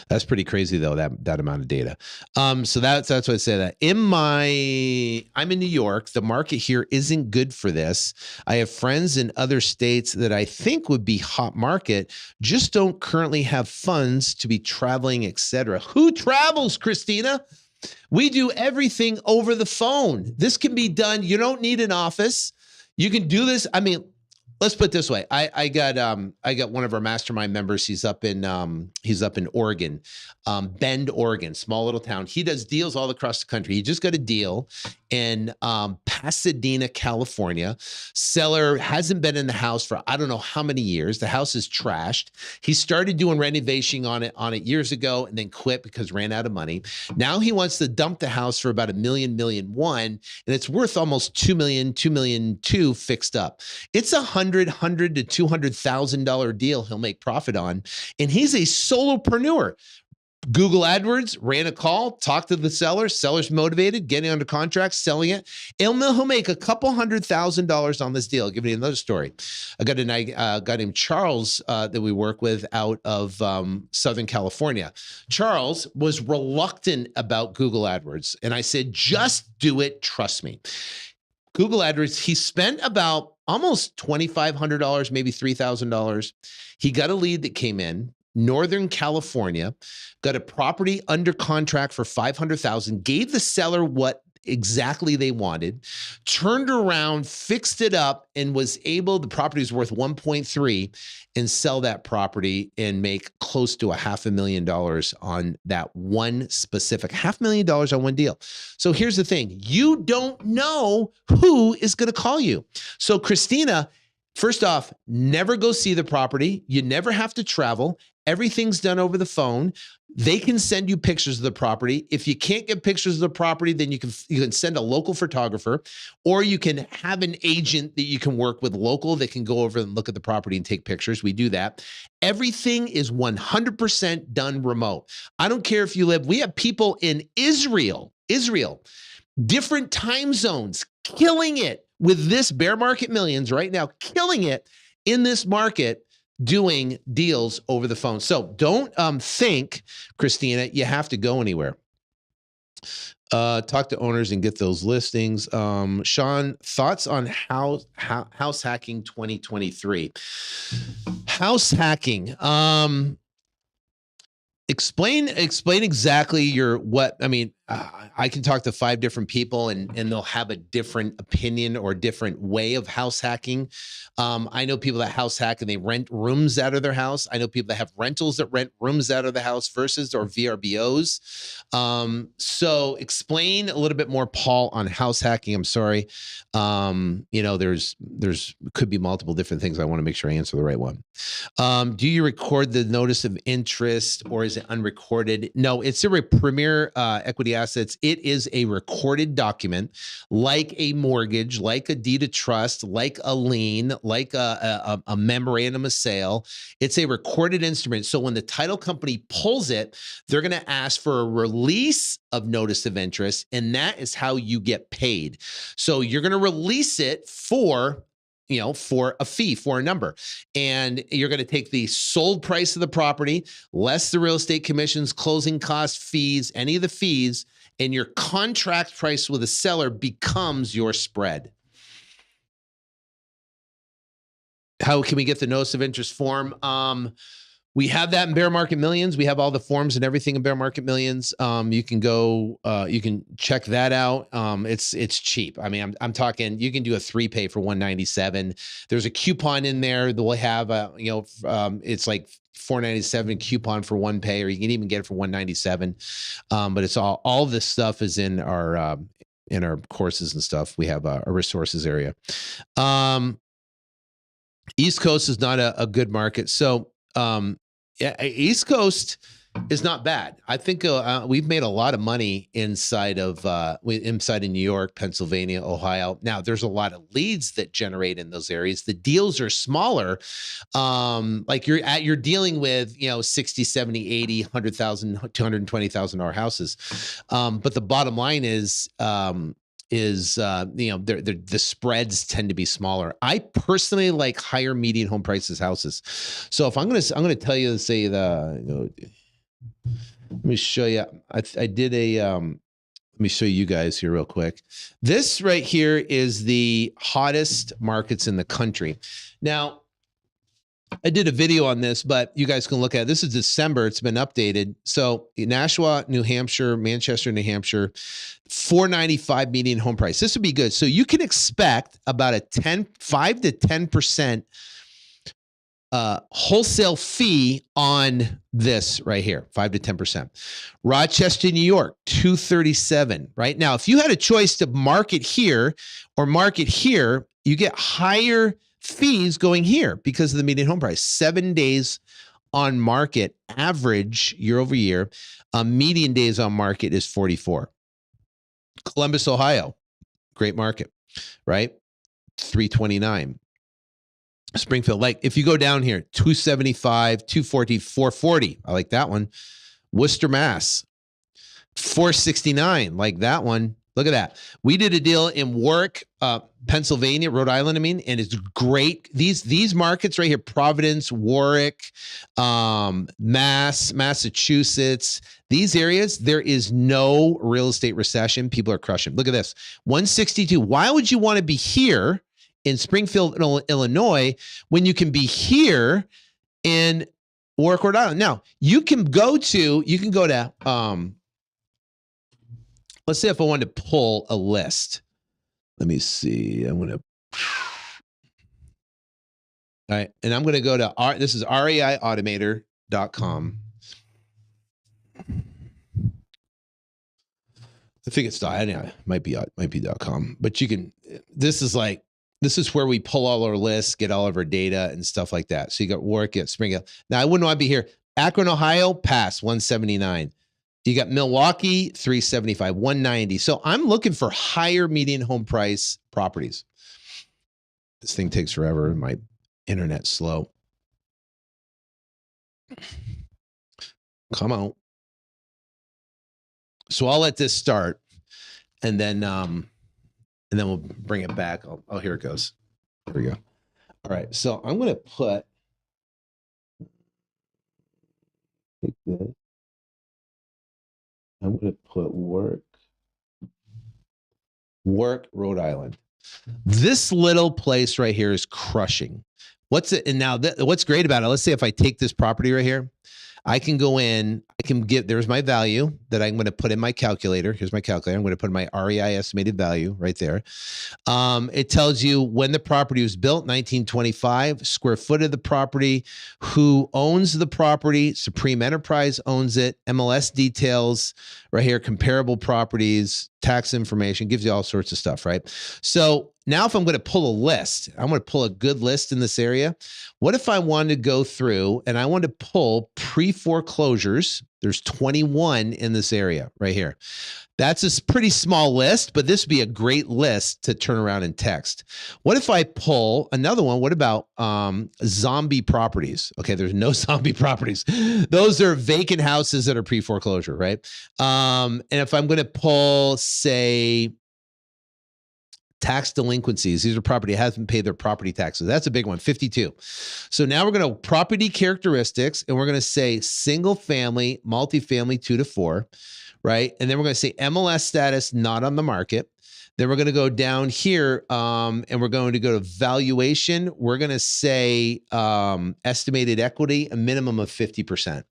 That's pretty crazy though, that amount of data. So that's what I say that. I'm in New York. The market here isn't good for this. I have friends in other states that I think would be hot market, just don't currently have funds to be traveling, etc. Who travels, Christina? We do everything over the phone. This can be done. You don't need an office. You can do this. I mean, let's put it this way. I got one of our mastermind members. He's up in Oregon, Bend, Oregon, small little town. He does deals all across the country. He just got a deal in Pasadena, California. Seller hasn't been in the house for I don't know how many years. The house is trashed. He started doing renovation on it years ago and then quit because ran out of money. Now he wants to dump the house for about $1 million, $1.1 million, and it's worth almost $2 million, $2.2 million fixed up. It's $100,000 to $200,000 deal he'll make profit on, and he's a solopreneur. Google AdWords, ran a call, talked to the seller. Seller's motivated, getting under contract, selling it. He'll make a couple $100,000 on this deal. I'll give you another story. I got a guy named Charles that we work with out of Southern California. Charles was reluctant about Google AdWords, and I said, just do it. Trust me. Google AdWords, he spent about almost $2,500, maybe $3,000. He got a lead that came in. Northern California, got a property under contract for $500,000, gave the seller what exactly they wanted, turned around, fixed it up, and was able, the property is worth 1.3, and sell that property and make close to $500,000 on that one specific $500,000 on one deal. So here's the thing. You don't know who is going to call you. So Christina, first off, never go see the property. You never have to travel. Everything's done over the phone. They can send you pictures of the property. If you can't get pictures of the property, then you can send a local photographer, or you can have an agent that you can work with local that can go over and look at the property and take pictures. We do that. Everything is 100% done remote. I don't care if you live, we have people in Israel, different time zones, killing it with this bear market millions right now, killing it in this market, doing deals over the phone. So don't think, Christina, you have to go anywhere. Talk to owners and get those listings. Sean, thoughts on house hacking 2023? House hacking. Explain exactly I can talk to 5 different people and they'll have a different opinion or different way of house hacking. I know people that house hack and they rent rooms out of their house. I know people that have rentals that rent rooms out of the house versus or VRBOs. So explain a little bit more, Paul, on house hacking. I'm sorry. There's could be multiple different things. I want to make sure I answer the right one. Do you record the notice of interest or is it unrecorded? No, it's a Premier Equity Assets. It is a recorded document, like a mortgage, like a deed of trust, like a lien, like a memorandum of sale. It's a recorded instrument. So when the title company pulls it, they're going to ask for a release of notice of interest, and that is how you get paid. So you're going to release it for a fee, for a number. And you're going to take the sold price of the property, less the real estate commissions, closing costs, fees, any of the fees, and your contract price with the seller becomes your spread. How can we get the notice of interest form? We have that in Bear Market Millions. We have all the forms and everything in Bear Market Millions. You can go, you can check that out. It's cheap. I mean, I'm talking, you can do a 3-pay for $197. There's a coupon in there that will have it's like $497 coupon for 1 pay, or you can even get it for $197. But it's all this stuff is in our courses and stuff. We have a resources area. East Coast is not a good market. So, East Coast is not bad. I think we've made a lot of money inside of New York, Pennsylvania, Ohio. Now, there's a lot of leads that generate in those areas. The deals are smaller. Like you're dealing with, 60, 70, 80, 100,000, $220,000 houses. But the bottom line is the spreads tend to be smaller. I personally like higher median home prices houses. So if I'm gonna tell you, say let me show you. I did a let me show you guys here real quick. This right here is the hottest markets in the country. Now, I did a video on this, but you guys can look at it. This is December. It's been updated. So Nashua, New Hampshire, Manchester, New Hampshire, $495 median home price. This would be good. So you can expect about a 5 to 10% wholesale fee on this right here, 5 to 10%. Rochester, New York, 237. Right now, if you had a choice to market here or market here, you get higher fees going here because of the median home price. 7 days on market, average year over year. Median days on market is 44. Columbus, Ohio, great market, right? 329. Springfield, like if you go down here, 275, 240, 440. I like that one. Worcester, Mass, 469. Like that one. Look at that. We did a deal in Warwick, Pennsylvania, Rhode Island, and it's great. These markets right here, Providence, Warwick, Massachusetts, these areas, there is no real estate recession. People are crushing. Look at this, 162. Why would you want to be here in Springfield, Illinois, when you can be here in Warwick, Rhode Island? Now, you can go to, let's say if I wanted to pull a list. Let me see. I'm going to, all right. And I'm going to go to, this is reiautomator.com. I think it's, it might be .com, but you can, this is where we pull all our lists, get all of our data and stuff like that. So you got Warwick, you got Springfield. Now I wouldn't want to be here. Akron, Ohio, pass, 179. You got Milwaukee, 375, 190. So I'm looking for higher median home price properties. This thing takes forever. My internet's slow. Come on. So I'll let this start, and then we'll bring it back. Oh, here it goes. Here we go. All right. So I'm going to put. Take this. I'm going to put Warwick, Rhode Island. This little place right here is crushing. What's it? And now what's great about it? Let's say if I take this property right here, I can go in, there's my value that I'm going to put in my calculator. Here's my calculator. I'm going to put my REI estimated value right there. It tells you when the property was built, 1925, square foot of the property, who owns the property, Supreme Enterprise owns it, MLS details right here, comparable properties, tax information, gives you all sorts of stuff, right? So now if I'm going to pull a list, I'm going to pull a good list in this area. What if I wanted to go through and I want to pull pre-foreclosures? There's 21 in this area right here. That's a pretty small list, but this would be a great list to turn around and text. What if I pull another one? What about zombie properties? Okay, there's no zombie properties. Those are vacant houses that are pre-foreclosure, right? And if I'm going to pull, say, tax delinquencies, these are property that hasn't paid their property taxes. That's a big one, 52. So now we're going to property characteristics, and we're going to say single family, multifamily 2 to 4, right? And then we're going to say MLS status not on the market. Then we're going to go down here, and we're going to go to valuation. We're going to say estimated equity, a minimum of 50%.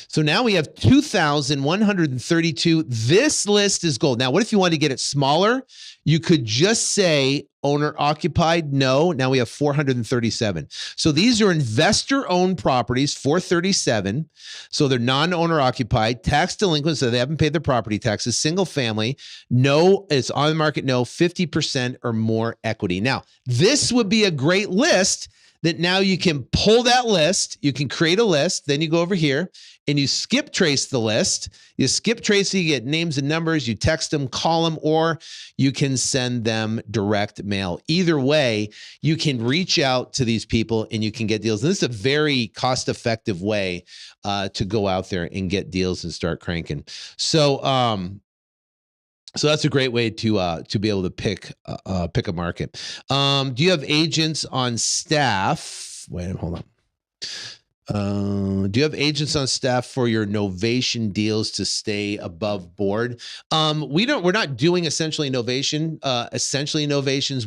So now we have 2,132. This list is gold. Now, what if you wanted to get it smaller? You could just say owner occupied. No, now we have 437. So these are investor owned properties, 437. So they're non-owner occupied, tax delinquent, so they haven't paid their property taxes, single family, no, it's on the market, no, 50% or more equity. Now, this would be a great list that now you can pull that list, you can create a list, then you go over here and you skip trace the list. You skip trace, you get names and numbers, you text them, call them, or you can send them direct mail. Either way, you can reach out to these people and you can get deals. And this is a very cost-effective way to go out there and get deals and start cranking. So that's a great way to be able to pick a market. Do you have agents on staff? Wait, hold on. Do you have agents on staff for your novation deals to stay above board? We're not doing essentially novations.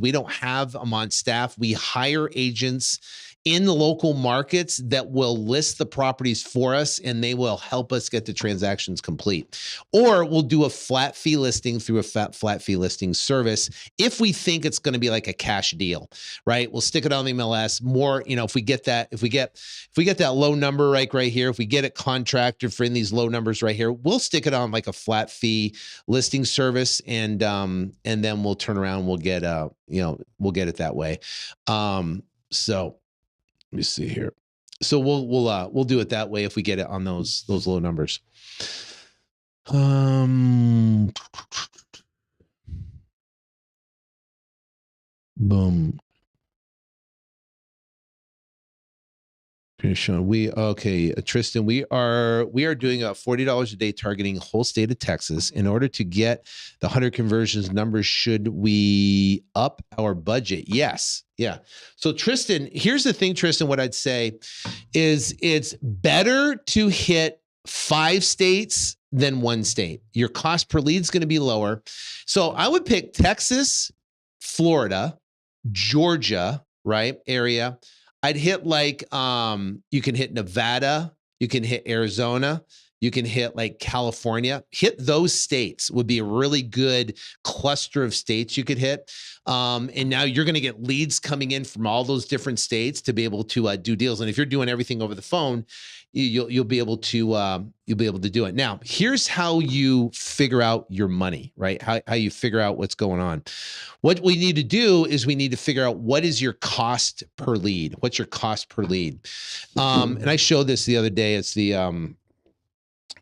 We don't have them on staff. We hire agents in the local markets that will list the properties for us, and they will help us get the transactions complete. Or we'll do a flat fee listing through a flat fee listing service if we think it's going to be like a cash deal, right? We'll stick it on the MLS. More, if we get that low number right here, if we get it contracted for in these low numbers right here, we'll stick it on like a flat fee listing service, and then we'll turn around. We'll get we'll get it that way. So let me see here. So we'll do it that way if we get it on those low numbers. Boom. Okay, Sean. Tristan, we are doing $40 a day targeting whole state of Texas. In order to get the 100 conversions numbers, should we up our budget? Yes. Yeah. So Tristan, here's the thing, Tristan, what I'd say is it's better to hit 5 states than 1 state. Your cost per lead is going to be lower. So I would pick Texas, Florida, Georgia, right? Area. I'd hit like, you can hit Nevada, you can hit Arizona, you can hit like California. Hit those states would be a really good cluster of states you could hit. And now you're going to get leads coming in from all those different states to be able to do deals. And if you're doing everything over the phone, you'll be able to do it. Now, here's how you figure out your money, right? How you figure out what's going on. What we need to do is we need to figure out what is your cost per lead. What's your cost per lead? And I showed this the other day. It's the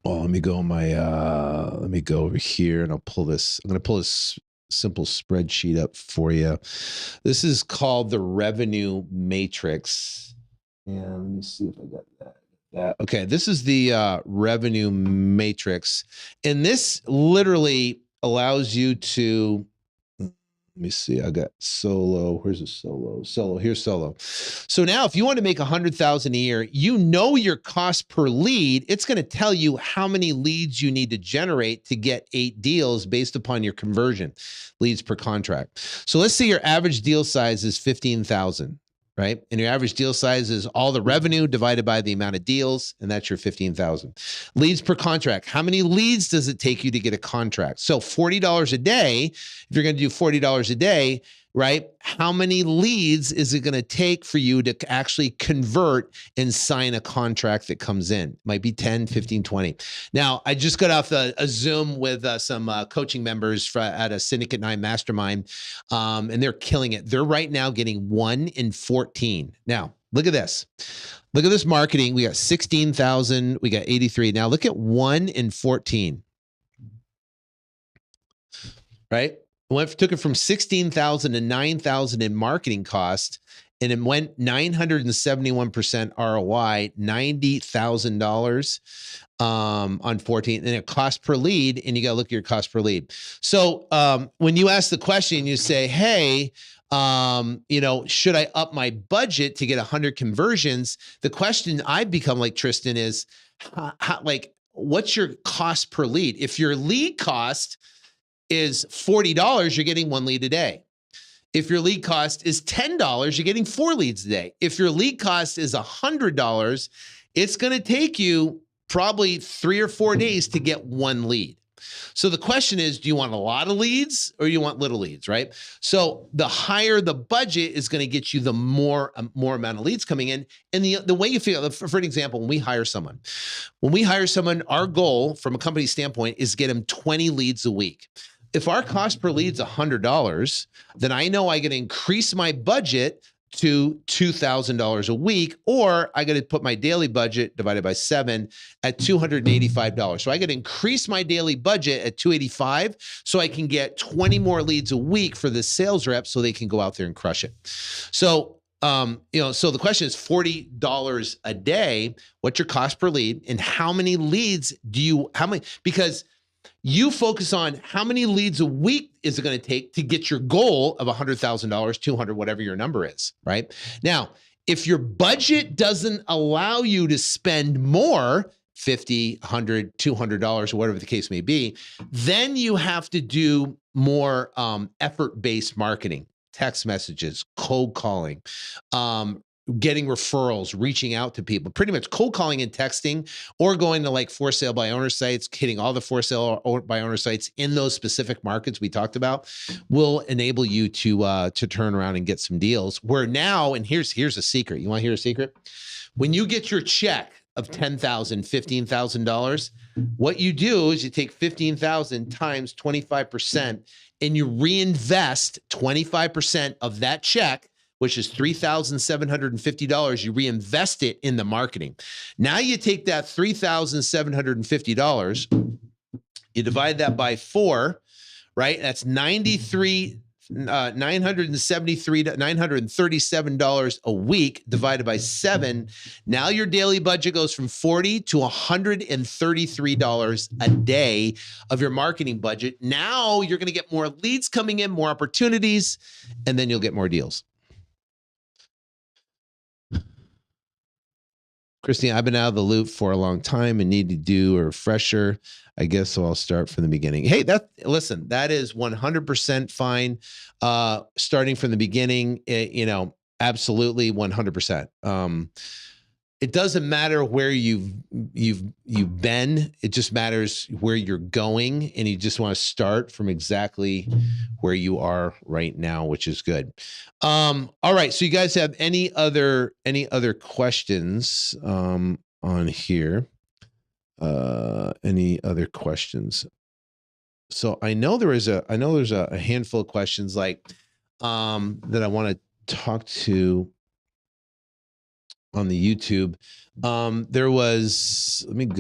well, let me go over here and I'll pull this. I'm going to pull this simple spreadsheet up for you. This is called the revenue matrix. And let me see if I got that. Okay, this is the revenue matrix. And this literally allows you to, let me see, I got solo. Where's the solo? Solo, here's solo. So now if you want to make 100,000 a year, your cost per lead, it's going to tell you how many leads you need to generate to get 8 deals based upon your conversion, leads per contract. So let's say your average deal size is 15,000. Right? And your average deal size is all the revenue divided by the amount of deals, and that's your 15,000. Leads per contract. How many leads does it take you to get a contract? So $40 a day, if you're going to do $40 a day, right? How many leads is it going to take for you to actually convert and sign a contract that comes in? Might be 10, 15, 20. Now, I just got off a Zoom with some coaching members at a Syndicate 9 Mastermind, and they're killing it. They're right now getting 1 in 14. Now, look at this. Look at this marketing. We got 16,000. We got 83. Now, look at 1 in 14. Right? Took it from 16,000 to 9,000 in marketing cost, and it went 971% ROI, $90,000 on 14, and it cost per lead, and you got to look at your cost per lead. So when you ask the question, you say, hey, should I up my budget to get 100 conversions? The question I've become like, Tristan, is what's your cost per lead? If your lead cost is $40, you're getting 1 lead a day. If your lead cost is $10, you're getting 4 leads a day. If your lead cost is $100, it's going to take you probably 3 or 4 days to get 1 lead. So the question is, do you want a lot of leads or you want little leads, right? So the higher the budget is going to get you the more amount of leads coming in. And the way you feel, for an example, when we hire someone, our goal from a company standpoint is get them 20 leads a week. If our cost per lead is $100, then I know I can increase my budget to $2,000 a week, or I got to put my daily budget divided by 7 at $285. So I got to increase my daily budget at $285 so I can get 20 more leads a week for the sales rep so they can go out there and crush it. So, so the question is $40 a day. What's your cost per lead, and how many leads because you focus on how many leads a week is it going to take to get your goal of $100,000, 200, whatever your number is, right? Now, if your budget doesn't allow you to spend more, $50, $100, $200, or whatever the case may be, then you have to do more effort-based marketing, text messages, cold calling, getting referrals, reaching out to people, pretty much cold calling and texting, or going to like for sale by owner sites, hitting all the for sale by owner sites in those specific markets we talked about, will enable you to turn around and get some deals. Where now, and here's a secret. You want to hear a secret? When you get your check of $10,000, $15,000, what you do is you take 15,000 times 25% and you reinvest 25% of that check, which is $3,750, you reinvest it in the marketing. Now you take that $3,750, you divide that by 4, right? That's $937 a week divided by 7. Now your daily budget goes from $40 to $133 a day of your marketing budget. Now you're going to get more leads coming in, more opportunities, and then you'll get more deals. Christine, I've been out of the loop for a long time and need to do a refresher. I guess so I'll start from the beginning. Hey, listen, that is 100% fine. Starting from the beginning, absolutely 100%. It doesn't matter where you've been. It just matters where you're going, and you just want to start from exactly where you are right now, which is good. All right. So you guys have any other questions on here? Any other questions? So I know there's a handful of questions like that I want to talk to on the YouTube. There was, I'm going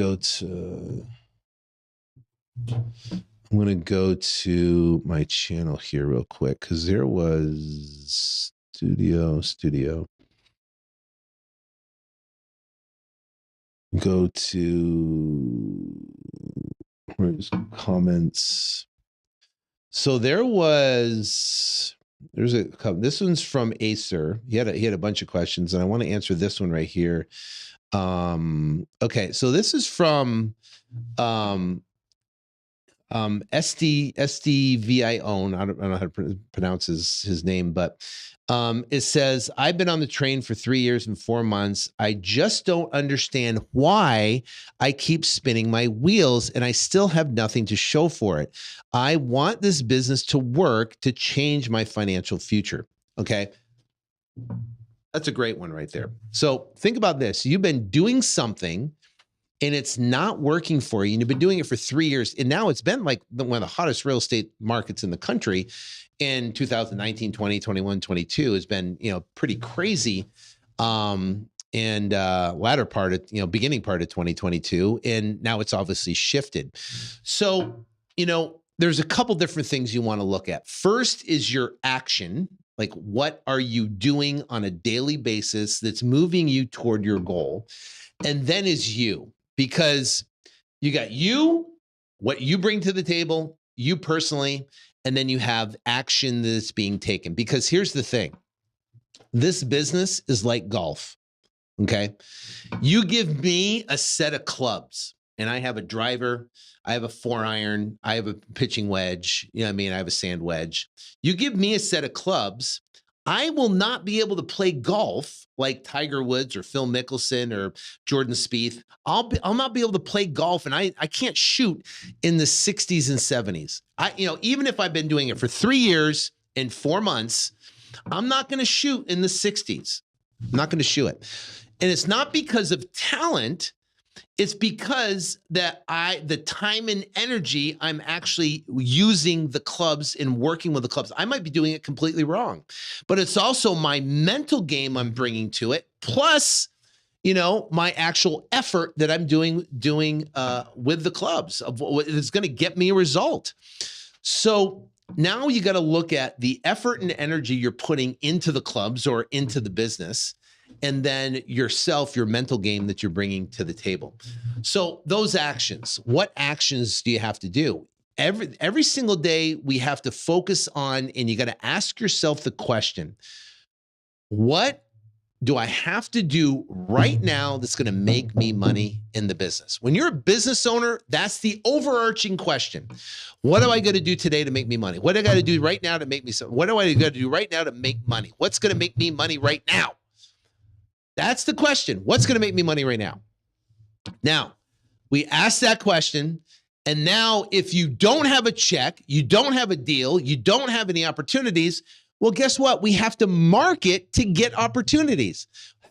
to go to my channel here real quick, because there was studio. Go to where's comments. So there's a couple. This one's from Acer. He had a bunch of questions, and I want to answer this one right here. Okay, so this is from SDVI own. I don't know how to pronounce his name, but it says, I've been on the train for 3 years and 4 months. I just don't understand why I keep spinning my wheels and I still have nothing to show for it. I want this business to work to change my financial future. Okay. That's a great one right there. So think about this. You've been doing something and it's not working for you. And you've been doing it for 3 years. And now it's been like one of the hottest real estate markets in the country in 2019, 20, 21, 22 has been, pretty crazy. And latter part of, beginning part of 2022. And now it's obviously shifted. So, there's a couple different things you want to look at. First is your action. Like, what are you doing on a daily basis that's moving you toward your goal? And then is you. Because you got you, what you bring to the table, you personally, and then you have action that's being taken. Because here's the thing. This business is like golf, okay? You give me a set of clubs, and I have a driver, I have a 4-iron, I have a pitching wedge, I have a sand wedge. You give me a set of clubs, I will not be able to play golf like Tiger Woods or Phil Mickelson or Jordan Spieth. I'll not be able to play golf, and I can't shoot in the 60s and 70s. Even if I've been doing it for 3 years and 4 months, I'm not going to shoot in the 60s. I'm not going to shoot it. And it's not because of talent. It's because the time and energy I'm actually using the clubs and working with the clubs. I might be doing it completely wrong, but it's also my mental game I'm bringing to it. Plus, my actual effort that I'm doing with the clubs of what is going to get me a result. So now you got to look at the effort and energy you're putting into the clubs or into the business, and then yourself, your mental game that you're bringing to the table. So those actions, what actions do you have to do? Every single day we have to focus on, and you got to ask yourself the question, what do I have to do right now that's going to make me money in the business? When you're a business owner, that's the overarching question. What do I got to do today to make me money? What do I got to do right now to make me something? What do I got to do right now to make money? What's going to make me money right now? That's the question. What's going to make me money right now? Now, we ask that question. And now if you don't have a check, you don't have a deal, you don't have any opportunities, well, guess what? We have to market to get opportunities.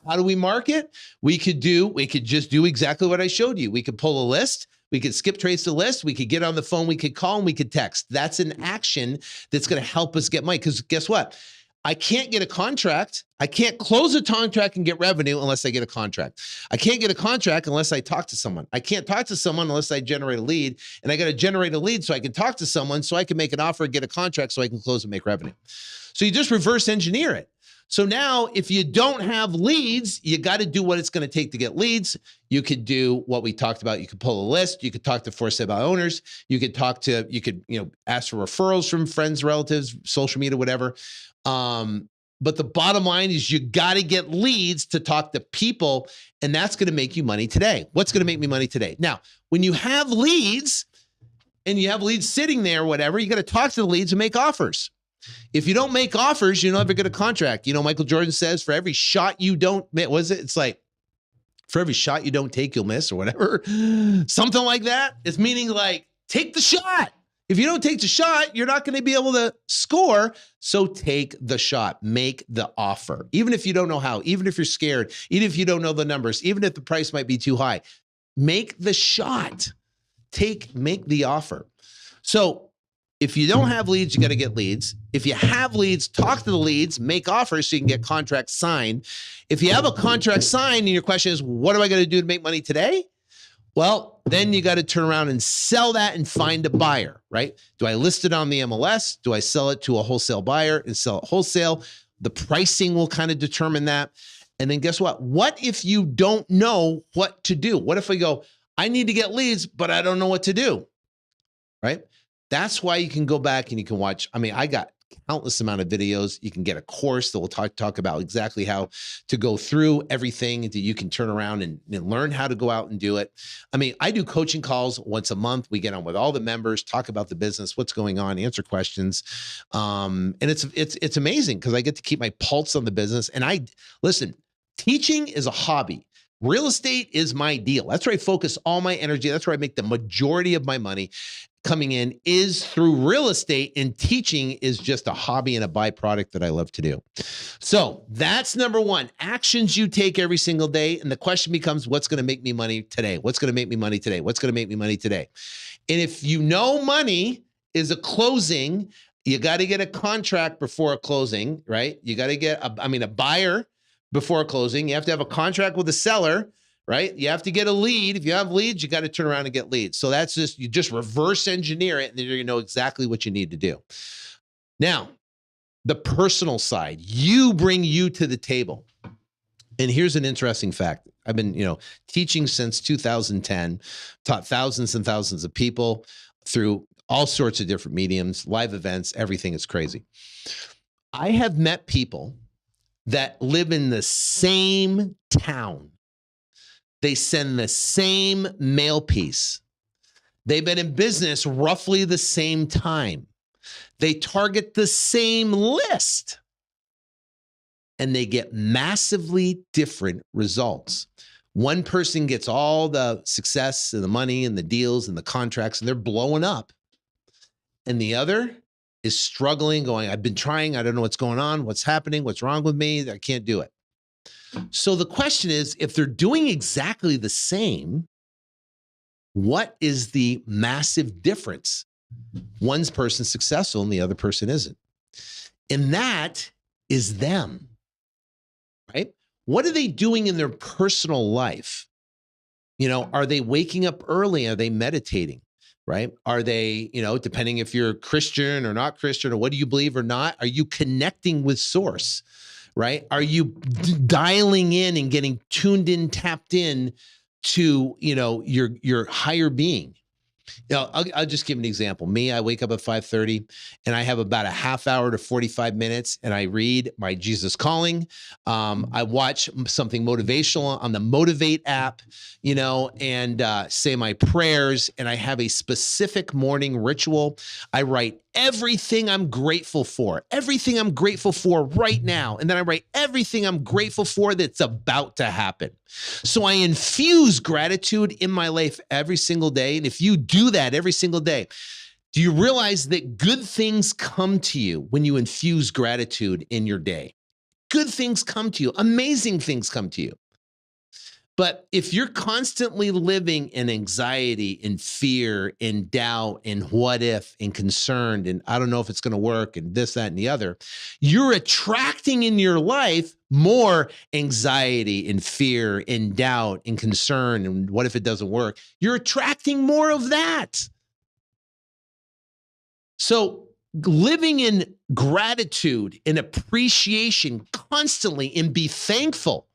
How do we market? We could just do exactly what I showed you. We could pull a list. We could skip trace the list. We could get on the phone. We could call and we could text. That's an action that's going to help us get money. Because guess what? I can't get a contract. I can't close a contract and get revenue unless I get a contract. I can't get a contract unless I talk to someone. I can't talk to someone unless I generate a lead. And I got to generate a lead so I can talk to someone so I can make an offer, get a contract so I can close and make revenue. So you just reverse engineer it. So now if you don't have leads, you got to do what it's going to take to get leads. You could do what we talked about. You could pull a list. You could talk to for sale by owners. You could ask for referrals from friends, relatives, social media, whatever. But the bottom line is you got to get leads to talk to people, and that's going to make you money today. What's going to make me money today? Now, when you have leads and you have leads sitting there, whatever, you got to talk to the leads and make offers. If you don't make offers, you'll never get a contract. You know, Michael Jordan says, for every shot you don't, it's like, for every shot you don't take, you'll miss or whatever. Something like that. It's meaning like, take the shot. If you don't take the shot, you're not going to be able to score. So take the shot, make the offer. Even if you don't know how, even if you're scared, even if you don't know the numbers, even if the price might be too high, make the shot, make the offer. So if you don't have leads, you got to get leads. If you have leads, talk to the leads, make offers so you can get contracts signed. If you have a contract signed and your question is, what do I got to do to make money today? Well, then you got to turn around and sell that and find a buyer, right? Do I list it on the MLS? Do I sell it to a wholesale buyer and sell it wholesale? The pricing will kind of determine that. And then guess what? What if you don't know what to do? What if I go, I need to get leads, but I don't know what to do, right? That's why you can go back and you can watch. I mean, I got countless amount of videos. You can get a course that will talk about exactly how to go through everything that you can turn around and learn how to go out and do it. I mean, I do coaching calls once a month. We get on with all the members, talk about the business, what's going on, answer questions. And it's amazing because I get to keep my pulse on the business. And listen, teaching is a hobby. Real estate is my deal. That's where I focus all my energy. That's where I make the majority of my money coming in is through real estate, and teaching is just a hobby and a byproduct that I love to do. So that's number one, actions you take every single day. And the question becomes, what's going to make me money today? What's going to make me money today? What's going to make me money today? And if you know money is a closing, you got to get a contract before a closing, right? You got to get a buyer before closing. You have to have a contract with the seller, right? You have to get a lead. If you have leads, you got to turn around and get leads. So that's you just reverse engineer it, and then you're going to know exactly what you need to do. Now, the personal side, you bring you to the table. And here's an interesting fact. I've been, teaching since 2010, taught thousands and thousands of people through all sorts of different mediums, live events, everything is crazy. I have met people that live in the same town. They send the same mail piece. They've been in business roughly the same time. They target the same list. And they get massively different results. One person gets all the success and the money and the deals and the contracts, and they're blowing up. And the other is struggling, going, I've been trying, I don't know what's going on, what's happening, what's wrong with me, I can't do it. So the question is, if they're doing exactly the same, what is the massive difference? One person's successful and the other person isn't. And that is them, right? What are they doing in their personal life? Are they waking up early? Are they meditating? Right? Are they, depending if you're Christian or not Christian, or what do you believe or not, are you connecting with source, right? Are you dialing in and getting tuned in, tapped in to, your higher being? I'll just give an example. Me, I wake up at 5:30 and I have about a half hour to 45 minutes and I read my Jesus Calling. I watch something motivational on the Motivate app, and say my prayers, and I have a specific morning ritual. I write everything I'm grateful for right now. And then I write everything I'm grateful for that's about to happen. So I infuse gratitude in my life every single day. And if you do that every single day, do you realize that good things come to you when you infuse gratitude in your day? Good things come to you. Amazing things come to you. But if you're constantly living in anxiety, in fear, in doubt, in what if, in concerned, and I don't know if it's going to work, and this, that, and the other, you're attracting in your life more anxiety and fear and doubt and concern and what if it doesn't work? You're attracting more of that. So living in gratitude and appreciation constantly, and be thankful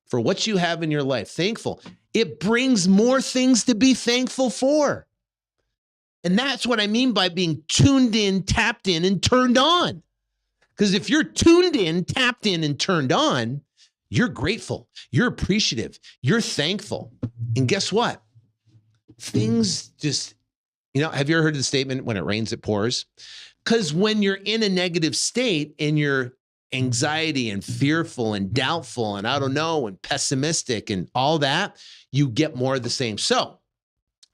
for what you have in your life, thankful. It brings more things to be thankful for. And that's what I mean by being tuned in, tapped in, and turned on. Because if you're tuned in, tapped in, and turned on, you're grateful, you're appreciative, you're thankful. And guess what? Things just, have you ever heard the statement, when it rains, it pours? Because when you're in a negative state and you're anxiety and fearful and doubtful and I don't know and pessimistic and all that, you get more of the same. So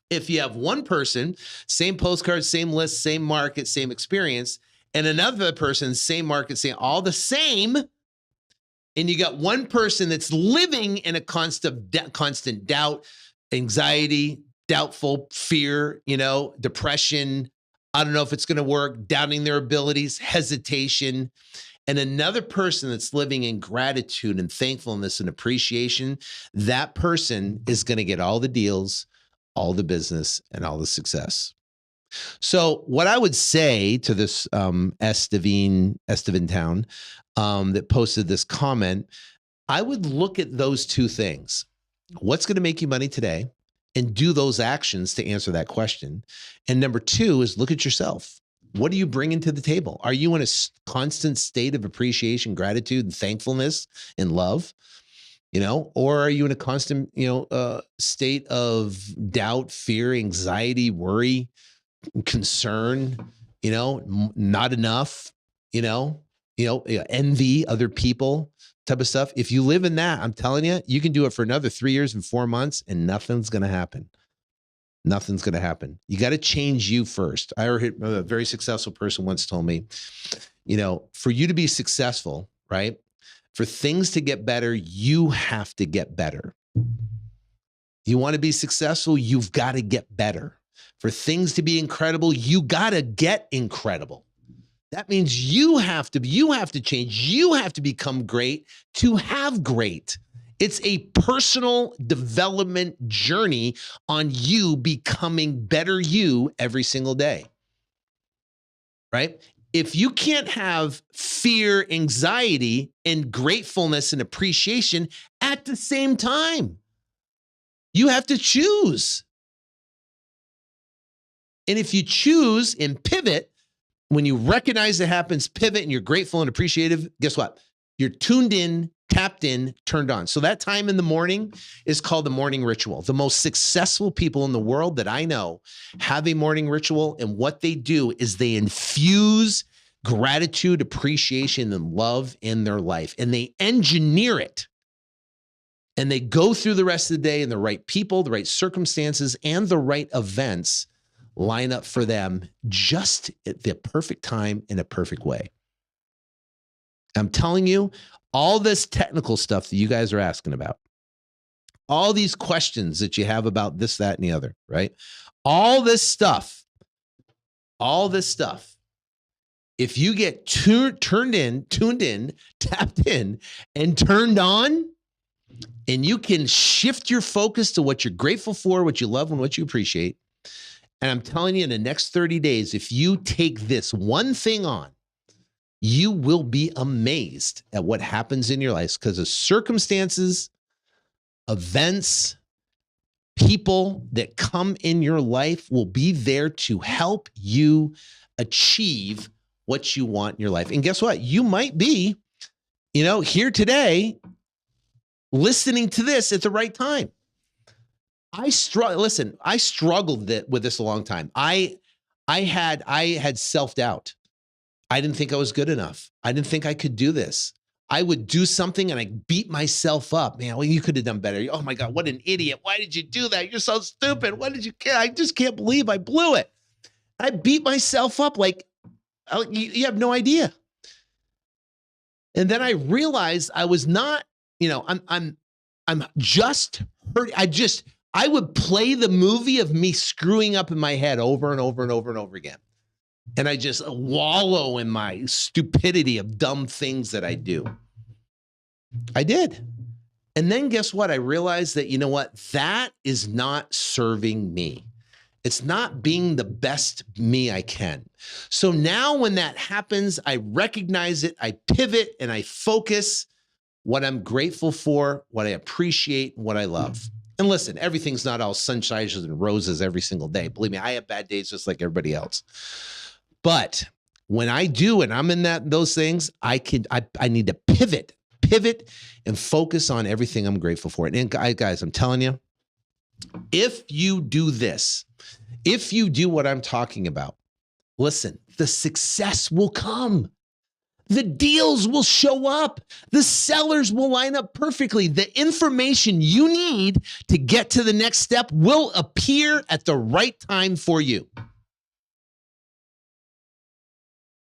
if you have one person, same postcard, same list, same market, same experience, and another person, same market, same, all the same, and you got one person that's living in a constant doubt, anxiety, doubtful, fear, depression, I don't know if it's going to work, doubting their abilities, hesitation, and another person that's living in gratitude and thankfulness and appreciation, that person is going to get all the deals, all the business, and all the success. So what I would say to this Estevan Town that posted this comment, I would look at those two things. What's going to make you money today? And do those actions to answer that question. And number two is look at yourself. What are you bringing to the table? Are you in a constant state of appreciation, gratitude, and thankfulness and love? Or are you in a constant, state of doubt, fear, anxiety, worry, concern, not enough, envy other people type of stuff? If you live in that, I'm telling you, you can do it for another 3 years and 4 months and nothing's going to happen. Nothing's going to happen. You got to change you first. I heard a very successful person once told me, for you to be successful, right? For things to get better, you have to get better. You want to be successful, you've got to get better. For things to be incredible, you got to get incredible. That means you have to change. You have to become great to have great. It's a personal development journey on you becoming better you every single day, right? If you can't have fear, anxiety, and gratefulness and appreciation at the same time, you have to choose. And if you choose and pivot, when you recognize it happens, pivot, and you're grateful and appreciative, guess what? You're tuned in, tapped in, turned on. So that time in the morning is called the morning ritual. The most successful people in the world that I know have a morning ritual, and what they do is they infuse gratitude, appreciation, and love in their life, and they engineer it. And they go through the rest of the day, and the right people, the right circumstances, and the right events line up for them just at the perfect time in a perfect way. I'm telling you, all this technical stuff that you guys are asking about, all these questions that you have about this, that, and the other, right? All this stuff, if you get tuned in, tapped in, and turned on, and you can shift your focus to what you're grateful for, what you love, and what you appreciate. And I'm telling you, in the next 30 days, if you take this one thing on, you will be amazed at what happens in your life, because of circumstances, events, people that come in your life will be there to help you achieve what you want in your life. And guess what? You might be, here today listening to this at the right time. I struggled with this a long time. I I had self-doubt. I didn't think I was good enough. I didn't think I could do this. I would do something and I beat myself up. Man, well, you could have done better. Oh my God, what an idiot. Why did you do that? You're so stupid. What did you care? I just can't believe I blew it. I beat myself up like you have no idea. And then I realized I was not, I'm just hurt. I would play the movie of me screwing up in my head over and over and over and over again. And I just wallow in my stupidity of dumb things that I do. I did. And then guess what? I realized that, you know what? That is not serving me. It's not being the best me I can. So now when that happens, I recognize it, I pivot, and I focus what I'm grateful for, what I appreciate, what I love. And listen, everything's not all sunshine and roses every single day. Believe me, I have bad days just like everybody else. But when I do, and I'm in those things, I need to pivot and focus on everything I'm grateful for. And guys, I'm telling you, if you do this, if you do what I'm talking about, listen, the success will come. The deals will show up. The sellers will line up perfectly. The information you need to get to the next step will appear at the right time for you.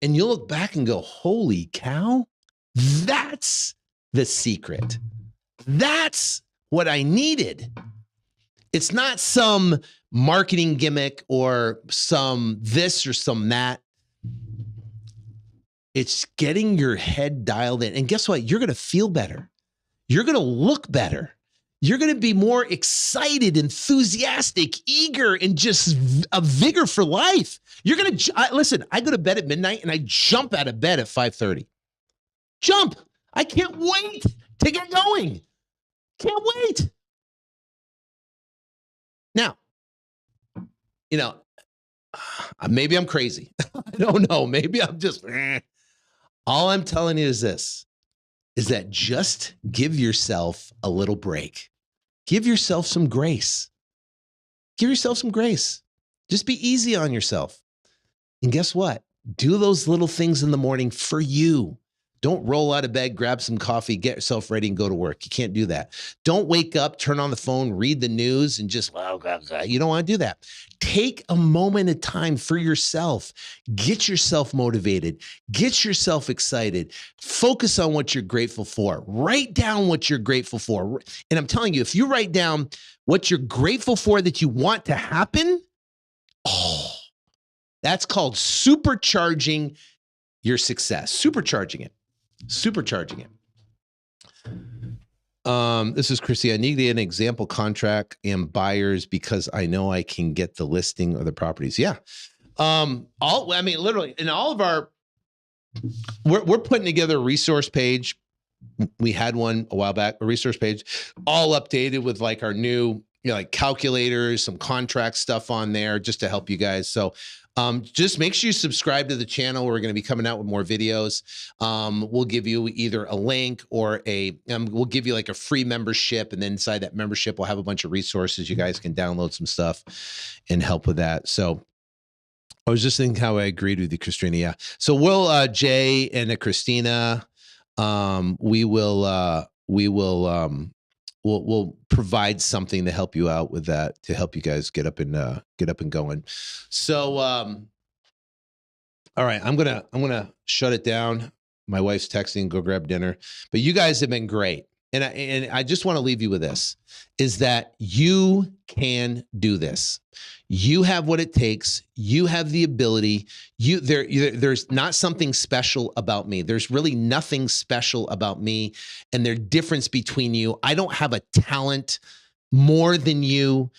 And you'll look back and go, holy cow, that's the secret. That's what I needed. It's not some marketing gimmick or some this or some that. It's getting your head dialed in. And guess what? You're going to feel better. You're going to look better. You're going to be more excited, enthusiastic, eager, and just a vigor for life. You're going to, listen, I go to bed at midnight and I jump out of bed at 5:30. Jump. I can't wait to get going. Can't wait. Now, maybe I'm crazy. I don't know. Maybe I'm just, all I'm telling you is this, is that just give yourself a little break. Give yourself some grace. Give yourself some grace. Just be easy on yourself. And guess what? Do those little things in the morning for you. Don't roll out of bed, grab some coffee, get yourself ready and go to work. You can't do that. Don't wake up, turn on the phone, read the news and just, you don't want to do that. Take a moment of time for yourself. Get yourself motivated. Get yourself excited. Focus on what you're grateful for. Write down what you're grateful for. And I'm telling you, if you write down what you're grateful for that you want to happen, that's called supercharging your success. Supercharging it. This is Chrissy. I need an example contract and buyers because I know I can get the listing of the properties. Yeah. Literally in all of our, we're putting together a resource page. We had one a while back, a resource page, all updated with like our new, like calculators, some contract stuff on there just to help you guys. So just make sure you subscribe to the channel. We're going to be coming out with more videos. We'll give you either a link or we'll give you like a free membership. And then inside that membership, we'll have a bunch of resources. You guys can download some stuff and help with that. So I was just thinking how I agreed with you, Christina. Yeah. So we'll, Jay and Christina, we'll provide something to help you out with that, to help you guys get up and going. So, all right, I'm gonna shut it down. My wife's texting, go grab dinner. But you guys have been great, and I just want to leave you with this: is that you can do this. You have what it takes. You have the ability. There's not something special about me. There's really nothing special about me. And there's difference between you. I don't have a talent more than you.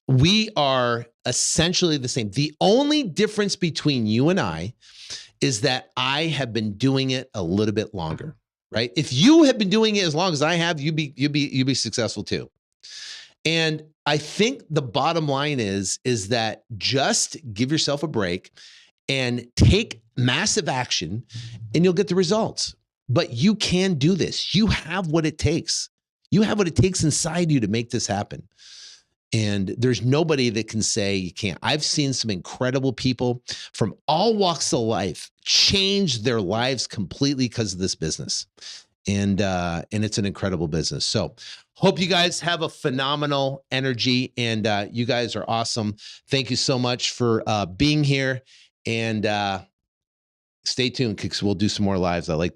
We are essentially the same. The only difference between you and I is that I have been doing it a little bit longer, right? If you have been doing it as long as I have, you'd be successful too. And I think the bottom line is that just give yourself a break and take massive action and you'll get the results. But you can do this. You have what it takes. You have what it takes inside you to make this happen. And there's nobody that can say you can't. I've seen some incredible people from all walks of life change their lives completely because of this business. And it's an incredible business. So hope you guys have a phenomenal energy, and you guys are awesome. Thank you so much for being here, and stay tuned because we'll do some more lives. I like